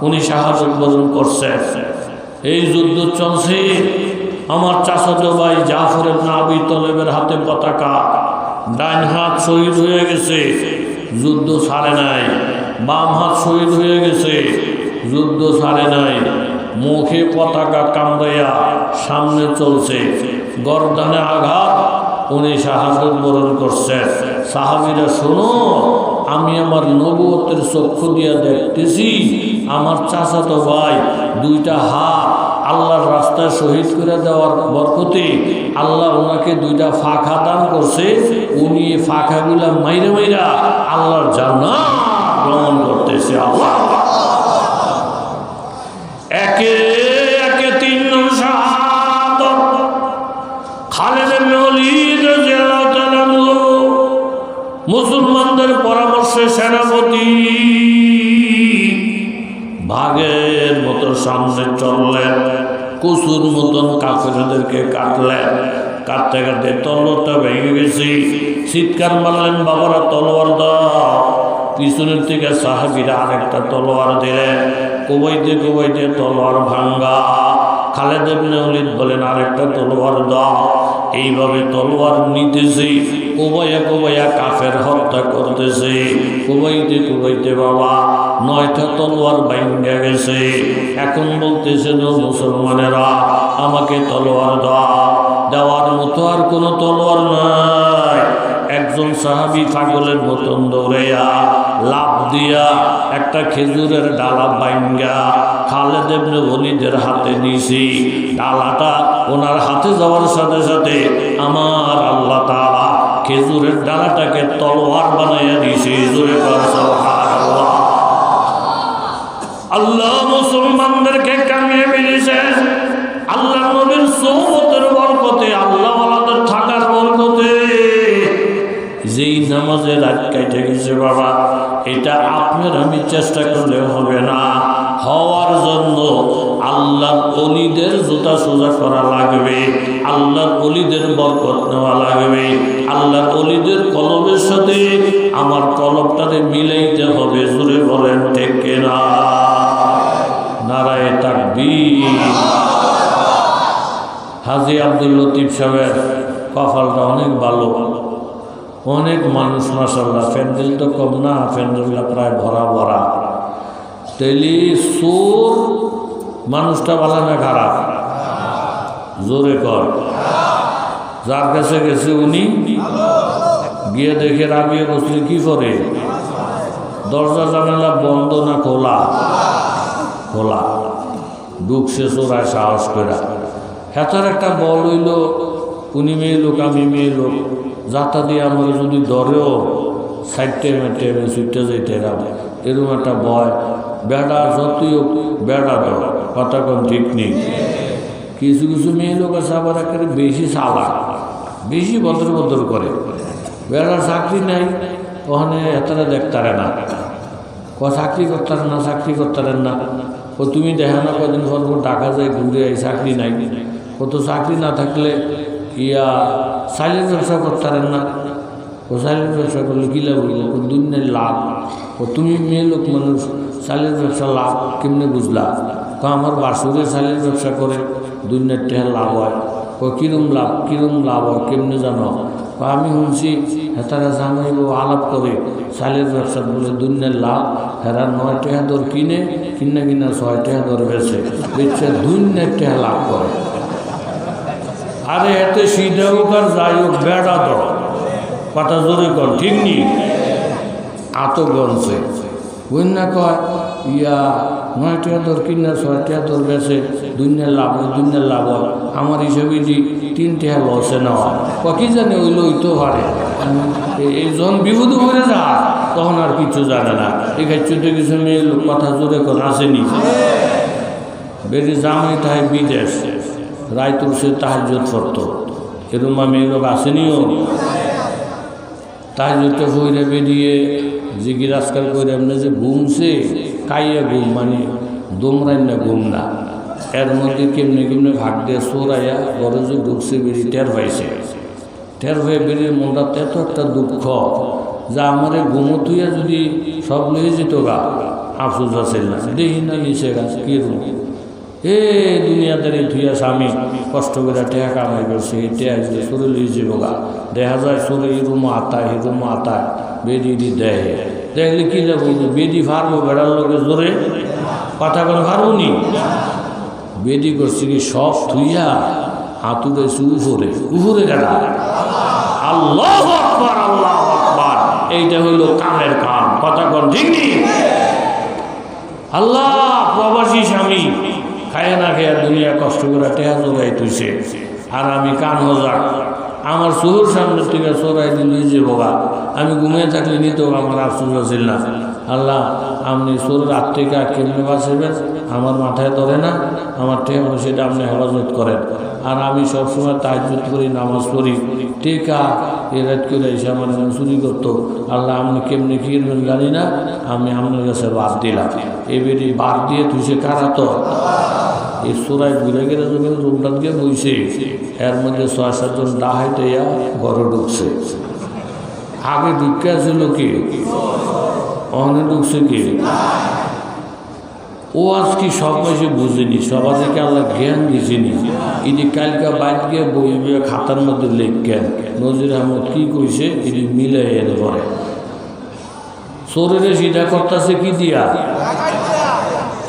উনি শাহাদাত বরণ করছে। এই যুদ্ধ চলছে। আমার চাচাতো ভাই জাফর ইবনে আবি তালেবের হাতে পতাকা, ডান হাত শহীদ হয়ে গেছে, যুদ্ধ ছাড়ে নাই। বাম হাত শহীদ হয়ে গেছে, যুদ্ধ ছাড়ে নাই। মুখে পতাকা কামড়াইয়া সামনে চলছে, গর্দানে আঘাত, উনি শাহাদাত বরণ করছেন। সাহাবীরা শোনো, আমি আমার নবুয়তের চক্ষু দিয়া দেখতেছি আমার চাচাতো ভাই 2টা হাত আল্লাহর রাস্তায় শহীদ করে দেওয়ার বরকতে আল্লাহ ওনাকে 2টা ফাঁকা দান করছে। উনি ফাঁকাগুলা মাইরা মাইরা আল্লাহর জান্নাত গ্রহণ করতেছে। আল্লাহ একে একে 3 জন শাহাদাত। খালিদ ইবনে ওলীদ রাদিয়াল্লাহু তাআলা মুসলমানদের পরামর্শে সেনাপতি ভাগের মতো সামনে চললেন, কচুর মতন কাফেরদেরকে কাটলেন। কাটতে কাটতে তলোয়ারটা ভেঙে গেছে। চিৎকার মারলেন, বাবারা তলোয়ার দাও। পিছনের থেকে সাহাবীরা আরেকটা তলোয়ার দিলেন। কোবাইতে কোবাইতে তলোয়ার ভাঙ্গা। খালেদ ইবনে ওলীদ বলেন আরেকটা তলোয়ার দাও। এইভাবে তলোয়ার নিতেছে, কোবাইয়া কোবাইয়া কাফের হত্যা করতেছে। কোবাইতে কোবাইতে বাবা 9টা তলোয়ার ভাঙ্গা গেছে। এখন বলতেছে মুসলমানেরা আমাকে তলোয়ার দাও। দেওয়ার মতো আর কোনো তলোয়ার নাই। একজন সাহাবী পাগলের মতন দৌড়াইয়া লাফ দিয়া একটা খেজুরের ডালা ভাঙ্গা খালেদ ইবনে ওলীদের হাতে দিয়েছি। ডালাটা ওনার হাতে যাওয়ার সাথে সাথে আমার আল্লাহ তাআলা খেজুরের ডালাটাকে তলোয়ার বানাইয়া দিয়েছি। জোরে কর সুবহানাল্লাহ। আল্লাহ মুসলমানদেরকে কামিয়ে দিয়েছে। আল্লাহ নবীর সোহবতের বরকতে, আল্লাহ ওয়ালাদের থাকার বরকতে যেই নামাজে রাত কাটে গেছে বাবা, এটা আপনার আমি চেষ্টা করলে হবে না। হওয়ার জন্য আল্লাহর ওলিদের জুতা সোজা করা লাগবে, আল্লাহর ওলিদের বরকত নেওয়া লাগবে, আল্লাহর ওলিদের কলবের সাথে আমার কলবটারে মিলাইতে হবে। জোরে বলেন ঠিক কিনা? নারায়ে তাকবীর। হাজী আব্দুল লতিফ সাহেবের কপালটা অনেক ভালো। অনেক মানুষ মাশাআল্লাহ, প্যান্ডেল তো কম না, প্যান্ডেলটা প্রায় ভরা ভরা। তেলি সুর মানুষটা ভালো না খারাপ? জোরে কর। যার কাছে গেছে উনি গিয়ে দেখে রাবিয়া বসলি কি করে, দরজা জানালা বন্ধ না খোলা? খোলা। ঢুকছে চোরায় সাহস করে। হেতার একটা বল হইল, উনি মেয়ে লোক আমি মেয়ে লোক, যাতা দিয়ে আমার যদি ধরেও সাইডটে মেটে আমি ছুটতে যাইতে এরকম একটা ভয়। বেড়া যতই বেড়া তো কথা কোন ঠিক নেই। কিছু কিছু মেয়ে লোক আছে আবার একেবারে বেশি চালাক, বেশি বদর বদর করে। বেড়ার চাকরি নাই, ওখানে এতটা দেখতারে না, চাকরি করতারেন না, চাকরি করতারেন না। ও তুমি দেখা না কদিন পর টাকা যায় ঘুরে এই চাকরি নাই। ও তো চাকরি না থাকলে সাইলের ব্যবসা করতারেন না। ও সাইলের ব্যবসা করলে কী লাভ হইল? ও দুনিয়ার লাভ। ও তুমি মেয়ে লোক মানুষ, সাইলের ব্যবসা লাভ কেমনে বুঝলা? তো আমার বাসুরের সাইলের ব্যবসা করে দুনিয়ার টেহার লাভ হয়। ও কিরম লাভ, কিরম লাভ হয় কেমনে জানো? আমি শুনছি হেতারা জামাই ও আলাপ করে সাইলের ব্যবসা বলে দুনিয়ার লাভ। হেরা 9 টাকা দর কিনে কিনা 6 টাকা দর বেছে বেচে দুনিয়ার টেহা লাভ করে। আরে এতে সিধা হোক আর যাই হোক বেড়া তো কথা জোরে কর ঠিক নি? আত গনছে বন্যা কয় 9 টাকা দর কিনা 6 টাকা দর বেছে দুনিয়ার লাভ হয়, দুনিয়ার লাভ হয়। আমার হিসাবে দি 3 টাকা লসে নেওয়া কি জানে ওই লইতে পারে। এই যখন বিপদ হয়ে যা তখন আর কিছু জানে না। এখানে চুটে কিছু মেয়ে কথা জোরে কর আসেনি। বেরি জামাই তাই বিদেশ রায়তুর সে তাহাজ্জুদ পড়তো, এরকম মেয়ে লোক আসেনিও। তাহাজ্জুদটা হইরে বেরিয়ে জিজ্ঞাসকার করে এমনি যে ঘুমছে কাইয়া ঘুম, মানে দোমরাই না ঘুম না। এর মধ্যে কেমনে কেমনে ভাগ দিয়ে চোরাইয়া ঘরে যে ঢুকছে বেরিয়ে টের পাইছে। টের হয়ে বেরিয়ে মনটা এত একটা দুঃখ যা আমার ঘুমো তুইয়া যদি সব লয়ে যেত গা আফসোস আছে না। দেখি না নিচে গাছ কিরম দুনিয়াদারি ধুইয়া স্বামী কষ্ট করে টেহা কামাই করছে, টেহা সরে লিয়েছে বোগা। দেখা যায় সরে এরুমো আতায় এরুমো আতায় বেদি দেয়। দেখলে কি যাবো বেদি ফারবো বেড়ার লোকে জোরে কথা কোনো ফারবো নি। বেদি করছে কি সব ধুইয়া হাতুরে উপরে উপরে গেলা। আল্লাহু আকবার, আল্লাহু আকবার। এইটা হইল কামের কাম, কথা কোন ঠিক নেই? আল্লাহ প্রবাসী স্বামী খায় না খেয়ে দুনিয়া কষ্ট করে টেহা চোরাই তুইছে, আর আমি কান হজাক আমার চোর সামনের থেকে চোরাই দিল যে বাবা। আমি ঘুমিয়ে থাকলে নিতেও আমার আফসোস আছিল না। আল্লাহ আপনি চোর রাত থেকে কেমনে বাঁচাবেন আমার মাথায় ধরে না। আমার টেহা সেটা আপনি হেফাজত করেন। আর আমি সবসময় তাহাজ্জুদ করি, নামাজ পড়ি, টেকা এ রাত করে এসে আমার চুরি করতো। আল্লাহ আপনি কেমনি কি জানি না, আমি আপনার কাছে বাদ দিলাম। এবারে বাদ দিয়ে তুই সে কারাতো এই চোরাই ঘুরে গেলে যখন রুমটান গিয়ে বইছে, এর মধ্যে 6-7 জন ডাহাইতে ঘরে ঢুকছে। আগে ঢুকে আসছিল কি, অনে ঢুকছে কি ও আজ কি সব মাসে বুঝেনি, সবাইকে আল্লাহ জ্ঞান দিয়েছেনি। ইনি কালকা বাইক গিয়ে বই বইয়ে খাতার মধ্যে লেখেন নজির আহমদ কি কইছে, ইনি মিলে এনে পড়ে। শরীরে সিধা করতেছে কি দিয়া?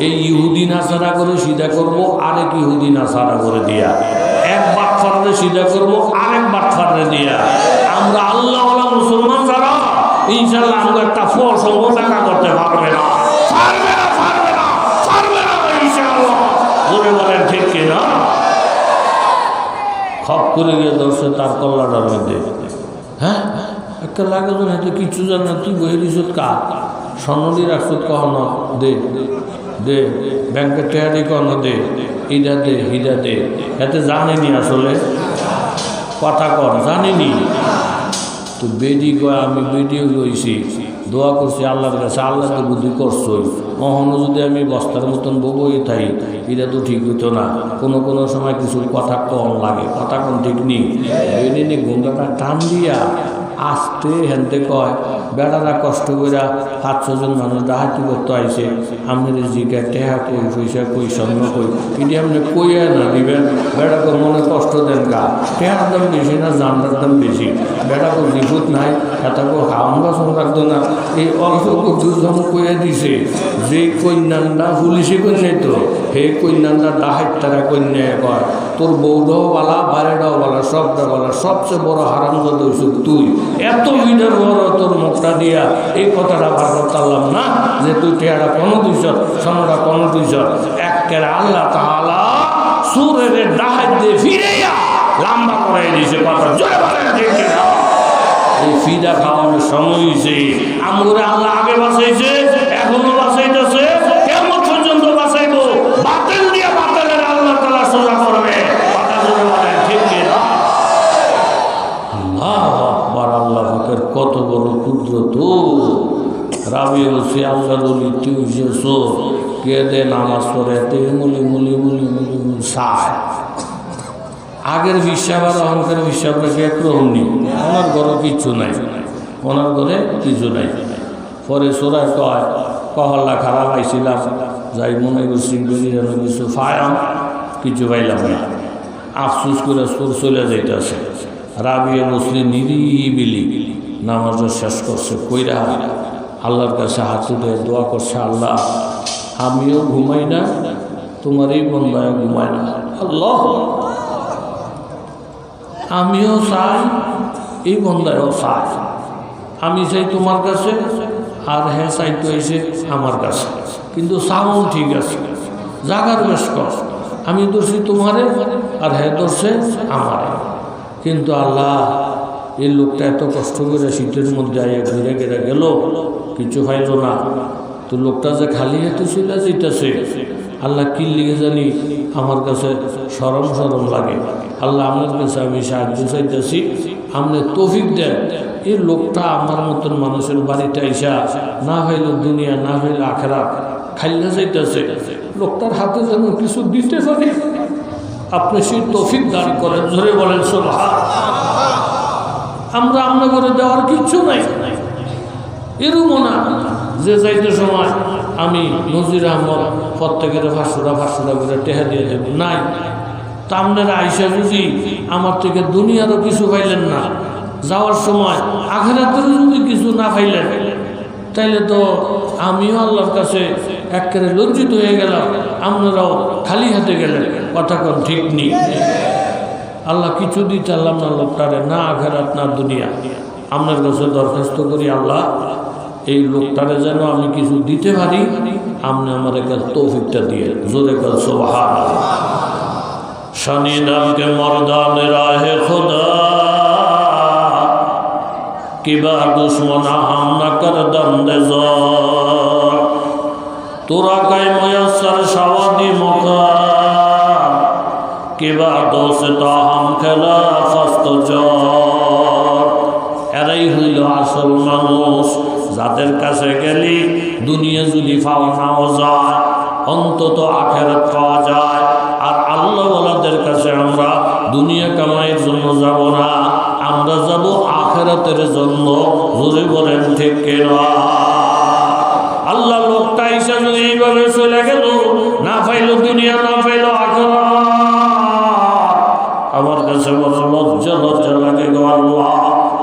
এই ইহুদি নাসারা করে সিধা করবো, আরেক ইহুদি নাসারা করে দিয়া। এক বাটফারে সিধা করবো, আরেক বাটফারে দিয়া। আমরা আল্লাহ মুসলমান যারা ইনশাল্লাহ আমরা একটা ফসল টাকা করতে পারবে না, পারবে না, পারবে না, পারবে না ইনশাল্লাহ। বলে বলেন ঠিক কিনা? খপ করে গিয়ে ধরছে তার কল্লাটার মধ্যে। হ্যাঁ, একটা লাগে তো হয়তো কিছু জান না, তুই বই দিস কা স্বর্ণদি রাখছ কহন দে দে, ব্যাংকের টেহারি কহন দে, ইডা দে হিডা দে। এতে জানেনি আসলে কথা কর, জানিনি তো। বেডি কয় আমি বেডিও লইছি, দোয়া করছি আল্লাহর কাছে, আল্লাহ তো বুদ্ধি করছো। কখনো যদি আমি বস্তার মতন ববই থাই, এটা তো ঠিক হইতো না। কোনো সময় কিছু কথা কম লাগে, কথা কম ঠিক নেই। বেডি নিয়ে গঙ্গাটা টান দিয়া আসতে হেনতে কয়, বেড়ারা কষ্ট করে 5-6 জন মানুষ ডাহাতি করতে আইছে, আমাদের জিগা টেহা কই, পয়সা কই, স্বর্ণ কই, এটি আপনি কইয়া না দিবেন। বেড়াকে মনে কষ্ট দেন গা, টেহার দাম বেশি না জানলার দাম বেশি, বেড়াকে নিখুঁত নাই, এটাকে হাওয়ান বাসন রাখতো না। এই অল্প দুজন কইয়া দিছে যে কন্যানটা পুলিশে কন্যাই তো, হে কন্যানটা ডাহাত তারা কন্যায় কয়, তোর বউটাও বালা, বাইরেটাও বালা, সবটা বালা, সবচেয়ে বড় হারামজাদ হইছ তুই। এত ভিড়ের বড় তোর মুখটা দিয়া এই কথাটা বার করতাম না যে তুই টেয়ারা কোনো দিস, সোনাটা কোনো দিস। একের আল্লাহ তাআলা সুরের ডাহাত দিয়ে ফিরেইয়া লম্বা করে দিয়েছে কথা। জয় বলেন ঠিক কিনা? এই ফিদা খাওয়ানোর সময় হয়েছে। আমগুলো আল্লাহ আগে বাঁচাইছে, এখনো বাঁচাইতেছে, কেমন পর্যন্ত বাঁচাইব। বাতিল দিয়ে বাতিলের আল্লাহ তাআলা সোজা করবে। কথা জোরে বলেন ঠিক কিনা? আল্লাহু আকবার, আল্লাহ পাকের কত বড় কুদরত। রাবি বলছি আল্লাহর ওলি টিউশো কে দে নামাজ পড়ে তে মুলি মুলি মুলি মুলি মুলি সায়। আগের হিসাব আর অহংকার হিসাব রেখে একরকম নেই। ওনার ঘরে কিচ্ছু নাই, ওনার ঘরে কিছু নাই। পরে সোরায় কয় কহল্লা খারাপ আইছিলাম, যাই মনে করছি বেরি যেন কিছু ফায়াম, কিছু পাইলাম না। আফসুস করে সুর চলে যাইতেছে। রাবিয়া মুসলিম নিরিবিলি নামাজও শেষ করছে, কইরা আল্লাহর কাছে হাত তুলে দোয়া করছে, আল্লাহ আমিও ঘুমাই না, তোমার এই বন্ধায় ঘুমায় না। আল্লাহ আমিও চাই, এই বন্ধায়ও চাই। আমি চাই তোমার কাছে, আর হ্যাঁ চাইতে হয়েছে আমার কাছে। কিন্তু চাও ঠিক আছে, জাগার বেশ কর। আমি ধরছি তোমারে, আর হ্যাঁ ধরছে আমারে। কিন্তু আল্লাহ এই লোকটা এত কষ্ট করে শীতের মধ্যে আইয়া ঘুরে ঘেরে গেল, কিছু পাইল না। তো লোকটা যে খালি হাতে চলে যেতেছে, আল্লাহ কি লিখে জানি আমার কাছে সরম সরম লাগে। আল্লাহ আপনার কাছে আমি সাহায্য চাইতেছি, আপনি তৌফিক দেন এই লোকটা আমার মতন মানুষের বাড়িতে আইসা না হইল দুনিয়া, না হইল আখেরাত খাইলে যাইতেছে, লোকটার হাতে যেন কিছু দিতে পারি। আপনি সেই তৌফিক দান করেন। ধরে বলেন সুবহান। আমরা আমনে করে দেওয়ার কিচ্ছু নাই। এরকম না যে যাইতে সময় আমি নজির আহমদ প্রত্যেকের 500 করে টেহা দিয়ে দেব, নাই। তা আপনারা আইসা যদি আমার থেকে দুনিয়ারও কিছু পাইলেন না, যাওয়ার সময় আখিরাতের যদি কিছু না পাইলেন, তাইলে তো আমিও আল্লাহর কাছে একেবারে লজ্জিত হয়ে গেলাম, আপনারাও খালি হাতে গেলেন। কথা কোন ঠিক নেই। আল্লাহ কিছু দিতে আল্লাহ না লোকটারে, না আখিরাত না দুনিয়া। আপনার কাছে দরখাস্ত করি, আল্লাহ এই লোকটারে যেন আমি কিছু দিতে পারি, আপনি আমার একটা তৌফিকটা দিয়ে। জোরে কর সুবহানাল্লাহ। শানি নামকে মর্দান রাহে খুদা, কিবা দুশ্মনা হাম না কর দন্দে जार, তোরা কাই ময়সর শাওয়াদি মুখা, কিবা দোস্তা হাম খেলা ফস্ত जार। এরাই হইল আসল মানুষ, যাদের কাছে গেলি দুনিয়া যদি পাওয়া নাও যায়, অন্তত আখেরাত পাওয়া যায়। আর আল্লাহ ওয়ালাদের কাছে আমরা দুনিয়া কামাইয়ের জন্য যাব না, আমরা যাব আখেরাতের জন্য। জোরে বলেন ঠিক কিনা? আল্লাহ লোকটা এসে যদি এইভাবে চলে গেল, না পাইল দুনিয়া, না পাইল আখিরাত। আমার কাছে বড় লজ্জা লাগে গো আল্লাহ,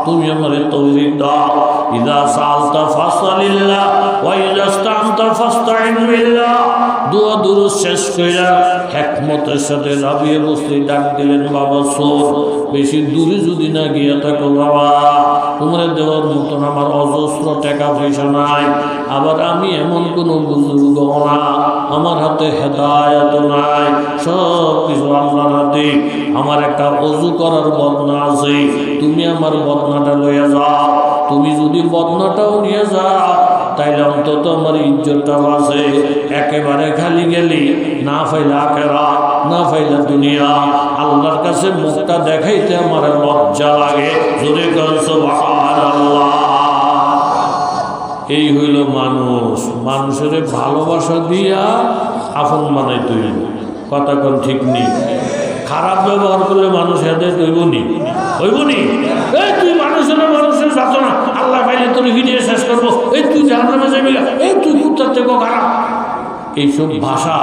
তুমি আমারে তৌফিক দাও। ইযা সালতা ফাসআলিল্লাহ ওয়া ইযা ইসতানতা ফাসতাইন বিল্লাহ। দুয়া দুরূদ শেষ কইরা হিকমতের সাথে রাবিয়া বসরি ডাক দিলেন, বাবা সোর বেশি দূরে যদি না গিয়া থাকো বাবা, তোমার দেওয়ার মতন আমার অজস্র টাকা পয়সা নাই, আবার আমি এমন কোনো বুজুর্গ না, আমার হাতে হেদায়েত নাই, সব কিছু আল্লাহর হাতে। আমার একটা ওযু করার বদনা আছে, তুমি আমার বদনাটা লইয়া যাও। তুমি যদি বদনাটাও নিয়ে যাও তাইলে অন্তত আমার ইজ্জতটা আছে। একেবারে খালি গেলি, না পাইলে আখিরাত, না পাইলে দুনিয়া। আল্লাহর কাছে মুখটা দেখাইতে আমার লজ্জা লাগে। জোরে কর সুবহানাল্লাহ। এই হইল মানুষ, মানুষের ভালোবাসা দিয়া আপন বানাই তৈরি। কথা কোন ঠিক নেই। খারাপ ব্যবহার করলে মানুষ হেদায়েত হইবনি, হইবনি। এই তুই মানুষের যাত না, আল্লাহ পাইলে তোর ভিডিও শেষ করবো, এই তুই জাহান্নামে যাবি, এই তুই কুত্তার থেকে খারাপ। এইসব ভাষা,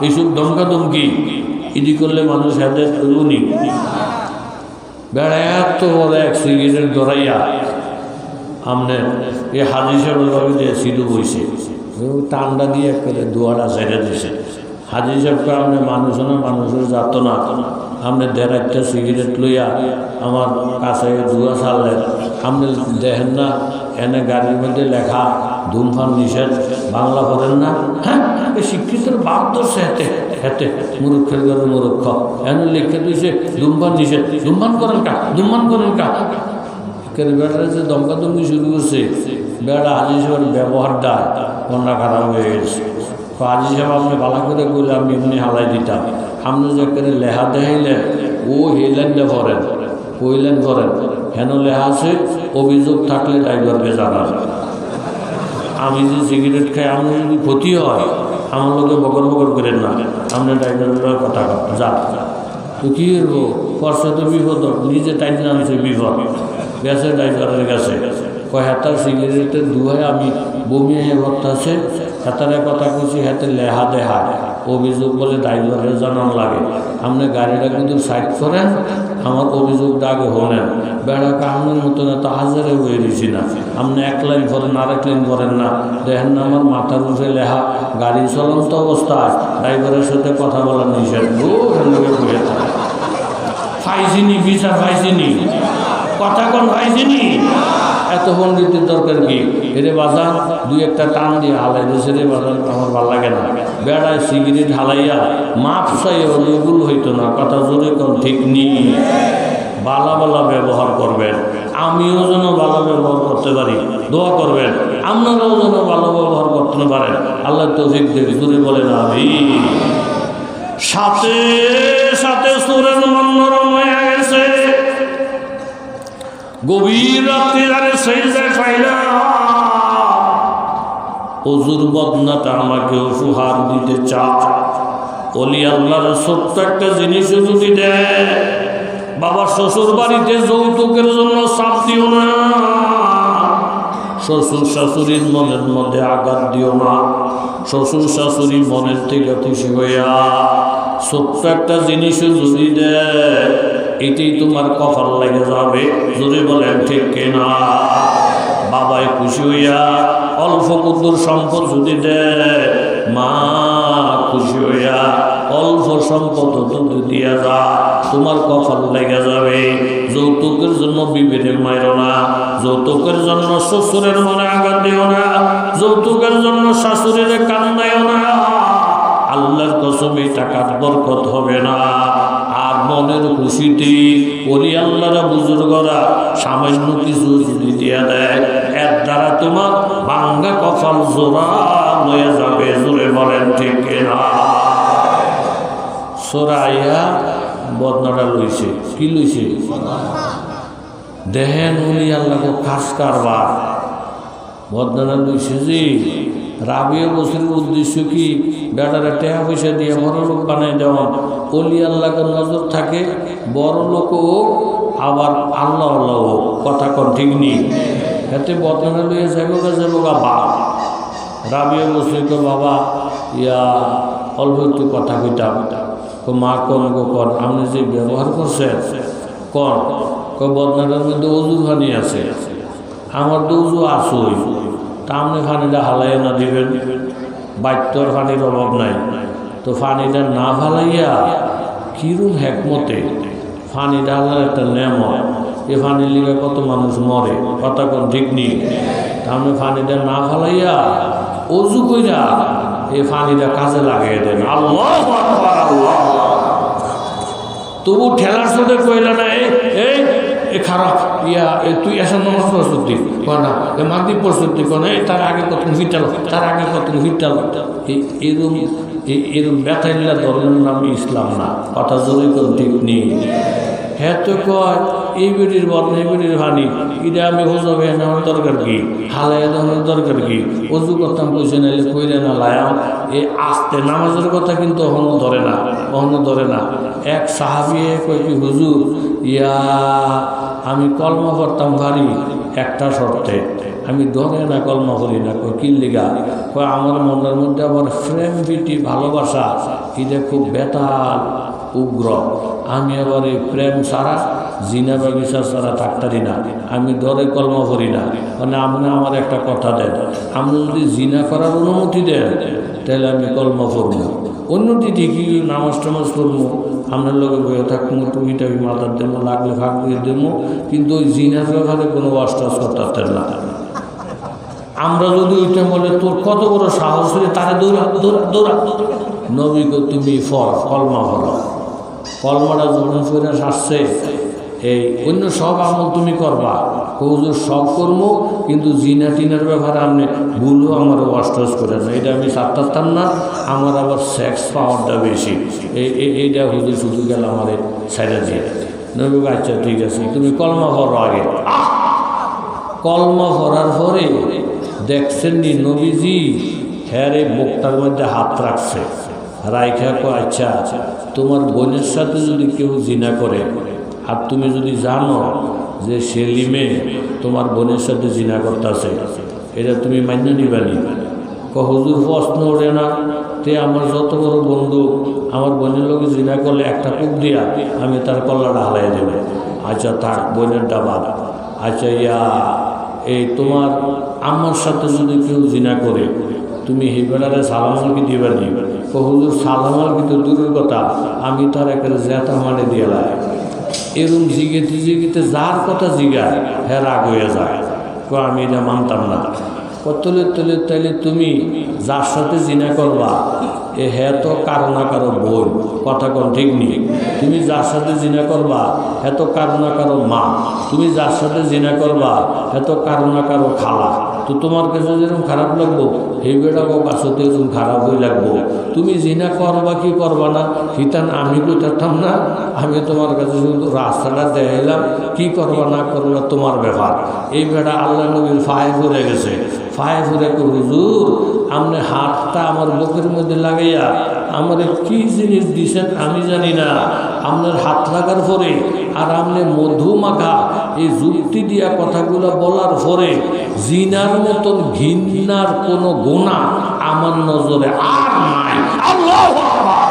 এইসব ধমকাধমকি ইদি করলে মানুষ হেদায়েত হইবনি। বেড়া এত বড় এক সিগারেট ধরাইয়া আমনে এই হাজি সাহেব সিধু বইছে, টান্ডা দিয়ে করে দোয়াটা ছেড়ে দিছে। হাজি সাহেবকে আপনি মানুষের যাত না, আপনি দেড় একটা সিগারেট লইয়া আমার কাছে দুয়া ছাড়লেন। আপনি দেখেন না এনে গাড়ির মধ্যে লেখা ধূমপান নিষেধ, বাংলা পড়েন না? হ্যাঁ, এই শিক্ষিতের বাপ ধরছে হেতে হেতে, মুরুক্ষের ঘরে মুরুক্ষ এনে লিখে দিয়েছে ধূমপান নিষেধ। ধূমপান করেন কা, ধূমপান করেন কা। বেড়ারা যে দমকাদমকি শুরু করছে, বেড়া হাজি সাহেবের ব্যবহারটা মনটা খারাপ হয়ে গেছে। হাজি সাহেব আপনি ভালো করে করলে আমি এমনি হালাই দিতাম। আপনি যে করে লেহা দেখাইলেন, ও হেলেনটা ভরেন, কইলেন ভরেন, হেন লেহা আছে অভিযোগ থাকলে ড্রাইভারকে জানান। আমি যে সিগারেট খাই, আমি যদি ক্ষতি হয় আমার লোকে বকর বকর করেন না, আপনি ড্রাইভারের কথা যান। তো কী করবো, পরশা তো বিপদ, নিজে টাইম নামছে বিপদ, গেছে ড্রাইভারের কাছে। কয় হাতার সিগারেটের দুয়ায় আমি বমি হয়ে ভরতেছে, হাতারের কথা কইছি, হাতে লেহা দেহা অভিযোগ বলে ড্রাইভারের জানান লাগে। আপনি গাড়িটা কিন্তু সাইড করেন, আমার অভিযোগটা আগে হলেন। বেড়া কাহানোর মতন এত হাজারে হয়ে দিয়েছি না, আপনি এক লাইন করেন, আরেক লাইন করেন না। দেখেন না আমার মাথার উঠে লেহা, গাড়ি চলন্ত অবস্থায় ড্রাইভারের সাথে কথা বলার নিষেধ। ফাইজিনি বিচার, ফাইজিনি কথা কোন ফাইজিনি। এত পণ্ডিতের দরকার কি? এরে বাজান দুই একটা টান দিয়ে হালাই দিয়েছে রে বাজান, আমার ভালো লাগে না। বেড়ায় সিগারেট হালাইয়া মাপ চাইয়া এগুলো হইতো না। কথা জোরে কোন ঠিক নেই। বালা বালা ব্যবহার করবেন, আমিও যেন ভালো ব্যবহার করতে পারি, দোয়া করবেন। আপনারাও যেন ভালো ব্যবহার করতে পারেন। আল্লাহ তৌফিক দেবে। জোরে বলেন আমিন। সাথে সাথে সুরের মন নরম হয়ে গেছে। গভীর রাত্রি যারে সেজদায় পাইলা, ওযুর বদনাটা আমাকে উপহার দিতে চায়। ওলি আল্লাহর ছোট্ট একটা জিনিসও যদি দেয়, বাবা শ্বশুর বাড়িতে যৌতুকের জন্য চাপ দিও না, শ্বশুর শাশুড়ির মনের মধ্যে আঘাত দিও না। শ্বশুর শাশুড়ি মনের থেকে খুশি হইয়া ছোট্ট একটা জিনিসও যদি দেয়, এটাই তোমার কপাল লেগে যাবে। যদি বলেন ঠিক কিনা? বাবাই খুশি হইয়া অল্প কুদুর সম্পদ যদি দেয়, মা খুশি হইয়া অল্প সম্পদ যদি দিয়া যা, তোমার কপাল লেগে যাবে। যৌতুকের জন্য বিবিরে মাইরো না, যৌতুকের জন্য শ্বশুরের মনে আঘাত দিও না, যৌতুকের জন্য শাশুড়ির কান্দাইও না। আল্লাহর কসম এই টাকার বরকত হবে না। আর মনের খুশিতে ওলি আল্লাহরা বুজুর্গরা সামান্য কিছু যদি দিয়া দেয়, এর দ্বারা তোমার ভাঙ্গা কপাল জোড়া হয়ে যাবে। জোরে বলেন ঠিক কিনা? সরাইয়া বদনাটা লইছে। কি লইছে? দেহেন ওলি আল্লাহকে খাস কারবার বদনাটা লইছে। যে রাবিয়া বছরের উদ্দেশ্য কি? বেটারে টাকা পয়সা দিয়ে বড় লোক বানাই দেওয়া। অলি আল্লাহকে নজর থাকে, বড় লোক হোক আবার আল্লাহ আল্লাহ হোক। কথা কন ঠিক নেই? এতে বদনাটা লইয়া যাবো গা বাপ। রাবিয়া বছরকে বাবা ইয়া অল্প একটু কথা কইতাম। মা কন গো কন, আপনি যে ব্যবহার করছেন কন বদনাটার মধ্যে অজুর পানি আছে, আমার তো উজু আসই, তা আপনি পানিটা হালাইয়া না দিবেন, বাত্যর পানির অভাব নাই, তো পানিটা না ফালাইয়া কিরূপ হেকমতে পানি ঢালার একটা নেমত, এ পানির লিগে কত মানুষ মরে, কথা কোন ঠিক নেই। আপনি পানিটা না ফালাইয়া অজু কইরা এই পানিটা কাজে লাগিয়ে দেন। আল্লাহ আল্লাহ, তবু ঠেলার সাথে কইলা না এই খারাপ ইয়া তুই এসব নামাজ প্রস্তুতি কর না, মাগরিব প্রস্তুতি কর না, তার আগে কত হিটাল, তার আগে কত হিটাল, এরম ব্যথাইল্লা ধর্মের নাম ইসলাম না, কথা জোরে কোন ঠিক নেই। হ্যাঁ তো কয় এই বেটির বদনা, এই বেটির ভানি, এটা আমি হোজাবে নেওয়ার দরকার কি, হালাইয়া দেওয়ার দরকার কি, অজু করতাম পয়সা নাইলে কইরে না লায়াম। এই আস্তে নামাজের কথা কিন্তু অহনো ধরে না, অহনো ধরে না। এক সাহাবি কয় কি হুজুর ইয়া আমি কলমা করতাম ভারী একটা শর্তে, আমি ধরে না কলমা করি না। কয় কি লিগা? কয় আমার মনের মধ্যে আবার প্রেম বিটি ভালোবাসা এটা খুব বেতাল উগ্র, আমি আবার এই প্রেম ছাড়া জিনা বা বিচার ছাড়া থাকতারি না, আমি ধরে কলমা করি না। মানে আপনি আমার একটা কথা দেন, আপনি যদি জিনা করার অনুমতি দেন তাহলে আমি কলমা করবো, অন্যটি ঠিকই নামাজ টামাজ করবো, আপনার লোকে বয়ে থাকবো, টুকিটা মাথার দেবো, লাগলে ফাঁক দিয়ে দেবো, কিন্তু ওই জিনার ব্যাপারে কোনো ওয়াস্টাস করতেন না। আমরা যদি ওইটা বলে তোর কত বড় সাহস হলে তারা দৌড়া দৌড়া দৌড়া, নবীকে তুমি কলমা করো, কলমাটা যখন ফিরে আসছে এই অন্য সব আমল তুমি করবা, কৌজোর সব করবো, কিন্তু জিনা টিনার ব্যাপারে আপনি ভুলও আমার ওয়াস্টাস করেন না, এটা আমি সারতাম না, আমার আবার সেক্স পাওয়ারটা বেশি, এইটা হুজুর শুধু গেল আমার সাইডে দিয়ে। নবী আচ্ছা ঠিক আছে তুমি কলমা করো আগে। কলমা করার পরে দেখছেন নি নবীজি হ্যাঁ রে বুকটার মধ্যে হাত রাখছে, রাইখা কো আচ্ছা তোমার বোনের সাথে যদি কেউ জিনা করে আর তুমি যদি জানো যে সেলিমে তোমার বোনের সাথে জিনা করতেছে, এটা তুমি মান্য নিবানি? হুজুর প্রশ্ন ওঠে না, তে আমার যত বড় বন্ধু আমার বোনের লোক জিনা করলে একটা কূপ দিয়া আমি তার কল্লাটা হালাই দেবে। আচ্ছা থাক বোনের ডাবা। আচ্ছা ইয়া এই তোমার আমার সাথে যদি কেউ জিনা করে তুমি হিবেড়ারে সালামাল কি দিবানি? হুজুর সালামাল কিন্তু দূরের কথা, আমি তার একটা জেতা মানে দিয়ে লাগে। এরকম জিগেতে জিগেতে যার কথা জিগায় হ্যাঁ রাগ হয়ে যায়, আমি এটা মানতাম না। কতলে তলে তাইলে তুমি যার সাথে জিনা করবা এ হ্যাঁ তো কারো না কারো বোন, কথা কোন ঠিক নেই। তুমি যার সাথে জিনা করবা হ্যাঁ তো কারো না কারো মা, তুমি যার সাথে জিনা করবা হ্যাঁ তো কারো না কারো খালা। তো তোমার কাছে যেরকম খারাপ লাগবো এই বেটাকে কাছে তো এরকম খারাপ হয়ে লাগবো। তুমি জিনা করবা কি করবা না হিতান আমি কইতাম না, আমি তোমার কাছে শুধু রাস্তাটা দেখাইলাম, কি করবা না করবা তোমার ব্যাপার। এই বেটা আল্লাহ নবীর ফায়ে ঘুরে গেছে, ফায়ে ঘুরে হুজুর আপনি হাতটা আমার বুকের মধ্যে লাগাইয়া আমার কি জিনিস দিছেন আমি জানি না, আপনার হাত লাগার পরে আর আপনি মধু মাখা এই যুক্তি দিয়া কথাগুলো বলার পরে জিনার মতন ঘৃণার কোনো গুনাহ আমার নজরে আর নাই। আল্লাহু আকবার।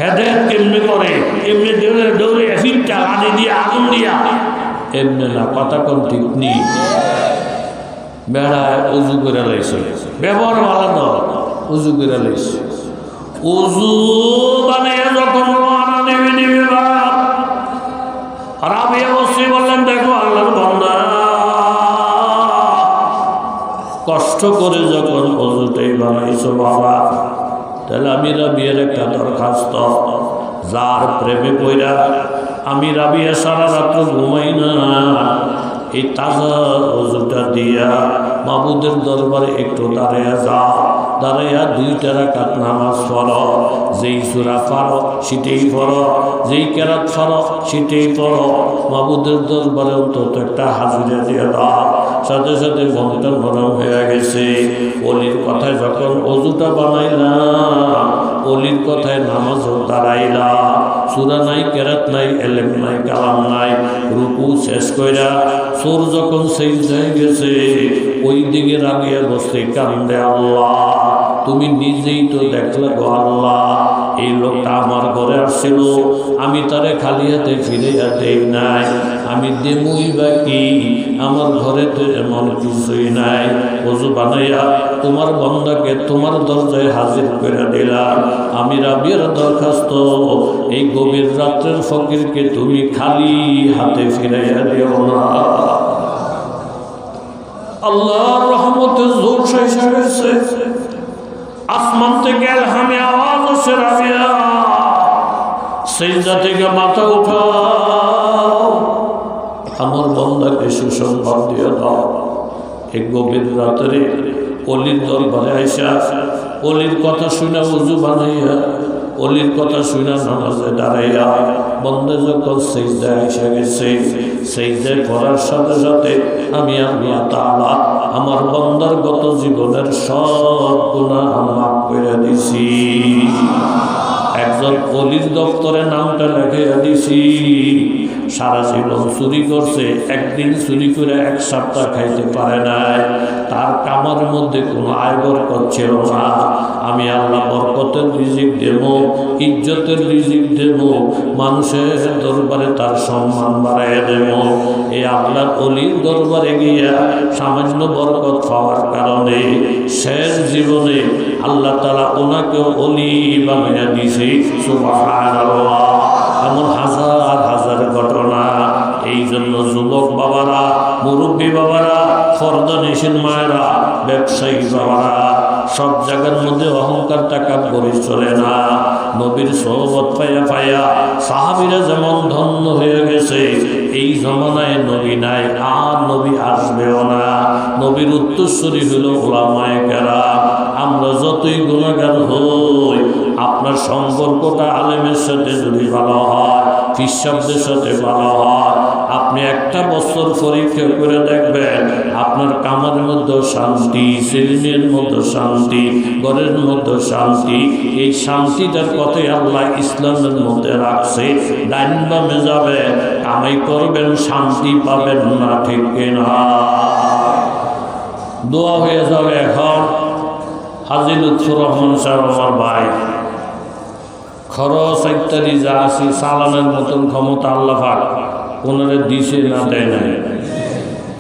হেদায়েত কেমনে করে? এমনি দৌড়ে দৌড়ে ফিরটা আনি দিয়া আগুন দিয়া এমনি না, কথা কোন ঠিক নেই। বেড়ায় উজু করে লাইছে, ব্যবহার ভালো তো উজু করে লাইছে, উজু বানিয়ে যখন রওনা নেবে নেবে রাবিয়া বসে বললেন দেখো আল্লাহর বান্দা কষ্ট করে যখন উজুটাই বানাইছো বাবা, তাহলে আমি রাবিয়ার একটা দরখাস্ত, যার প্রেমে পইরা আমি রাবিয়া সারা রাত্র ঘুমাই না, এই তাজা উজুটা দিয়া মাবুদের দরবারে একটু দাঁড়াইয়া যা, দাঁড়াইয়া 2 রাকাত নামাজ পড়ো, যেই সূরা পড়ো সেটাই পড়ো, যেই কেরাত পড়ো সেটাই পড়ো, মাবুদের দরবারে অন্তত একটা হাজিরা দিয়ে দাও। সাথে সাথে মনটা নরম হয়ে গেছে। অলির কথায় যখন অজুটা বানাইলাম, অলির কথায় নামাজও দাঁড়াইলাম, সূরা নাই, কেরাত নাই, এলেম নাই, কালাম নাই, রুকু শেষ কইরা সোর যখন সেই হয়ে গেছে, ওই ওই দিকে রাগিয়ে বসে কান্দে, আল্লাহ তুমি নিজেই তো দেখলে গো আল্লাহ, এই লোকটা আমার ঘরে আসছিল, আমি তারে খালি হাতে ফিরে দেই নাই, আমি দেমুই বাকি, আমার ঘরে তো এমন কিছুই নাই। ওযু বানাইয়া তোমার বান্দাকে তোমার দরজায় হাজির করে দিলাম। আমি রাবিয়ার দরখাস্ত, এই গভীর রাত্রের ফকিরকে তুমি খালি হাতে ফিরাইয়া দিও না। আল্লাহর রহমতে জোর শেষে গেছে, আসমান থেকে এলহামে আওয়াজ আসে, রাবিয়া সিজদা থেকে মাথা উঠাও, আমার বান্দাকে সুসংবাদ দিয়ে দাও। এই গভীর রাত্রে অলির দরবারে আইসা অলির কথা শুনে উজু বানাইয়া, অলির কথা শুনে নামাজে দাঁড়াইয়া বন্দে যখন সিজদায় আইসা গেছে, সিজদায় পড়ার সাথে সাথে আমি আল্লাহ তাআলা আমার বান্দার গত জীবনের সব গুনাহ মাফ করে দিছি। একজন অলির দপ্তরে নামটা লিখে দিছি। সারা জীবন চুরি করছে, একদিন চুরি করে এক সপ্তাহ খাইতে পারে নাই, তার কামার মধ্যে কোনো আয় বরকত ছিল না। আমি আল্লাহ বরকতের রিজিক দেব, ইজ্জতের রিজিক দেব, মানুষের দরবারে তার সম্মান বাড়াইয়া দেব। এই আল্লাহর অলির দরবারে গিয়া সামান্য বরকত পাওয়ার কারণে শেষ জীবনে আল্লাহ তাআলা ওনাকেও অলি বানাইয়া দিয়েছে। সুবহানাল্লাহ। এমন হাজার হাজার ঘটনা। এই জন্য যুবক বাবারা, মুরব্বী বাবারা, ফরদানিসীন মায়েরা, ব্যবসায়ী বাবারা, সব জায়গার মধ্যে অহংকার টাকা করে চলে না। নবীর সোহবত পাইয়া পাইয়া সাহাবীরা যেমন ধন্য হয়ে গেছে, এই জমানায় নবী নাই, আর নবী আসবেও না। নবীর উত্তরসূরি হলো উলামায়ে কেরাম। আমরা যতই গুনাহগার হই, আপনার সম্পর্কটা আলেমের সাথে যদি ভালো হয়, ফিসাবদের সাথে ভালো হয়, আপনি একটা বছর পরীক্ষা করে দেখবেন আপনার কামার মধ্যে শান্তি, ছেলেমেয়ের মধ্যে শান্তি, ঘরের মধ্যে শান্তি। এই শান্তিটার কথাই আল্লাহ ইসলামের মধ্যে রাখছে। ডাইন বামে যাবে, কামাই করবেন, শান্তি পাবেন না, ঠিক কিনা? দোয়া হয়ে যাবে। এখন হাজী লুৎফুর রহমান সাহেব আমার ভাই, খরচ ইত্যাদি যা আছে চালানোর মতন ক্ষমতা আল্লাহ পাক ওনারে দিছে না দেয় নাই?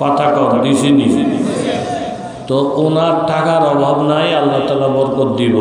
কথা কম দিছে নি? তো ওনার টাকার অভাব নাই, আল্লাহ তাআলা বরকত দিব।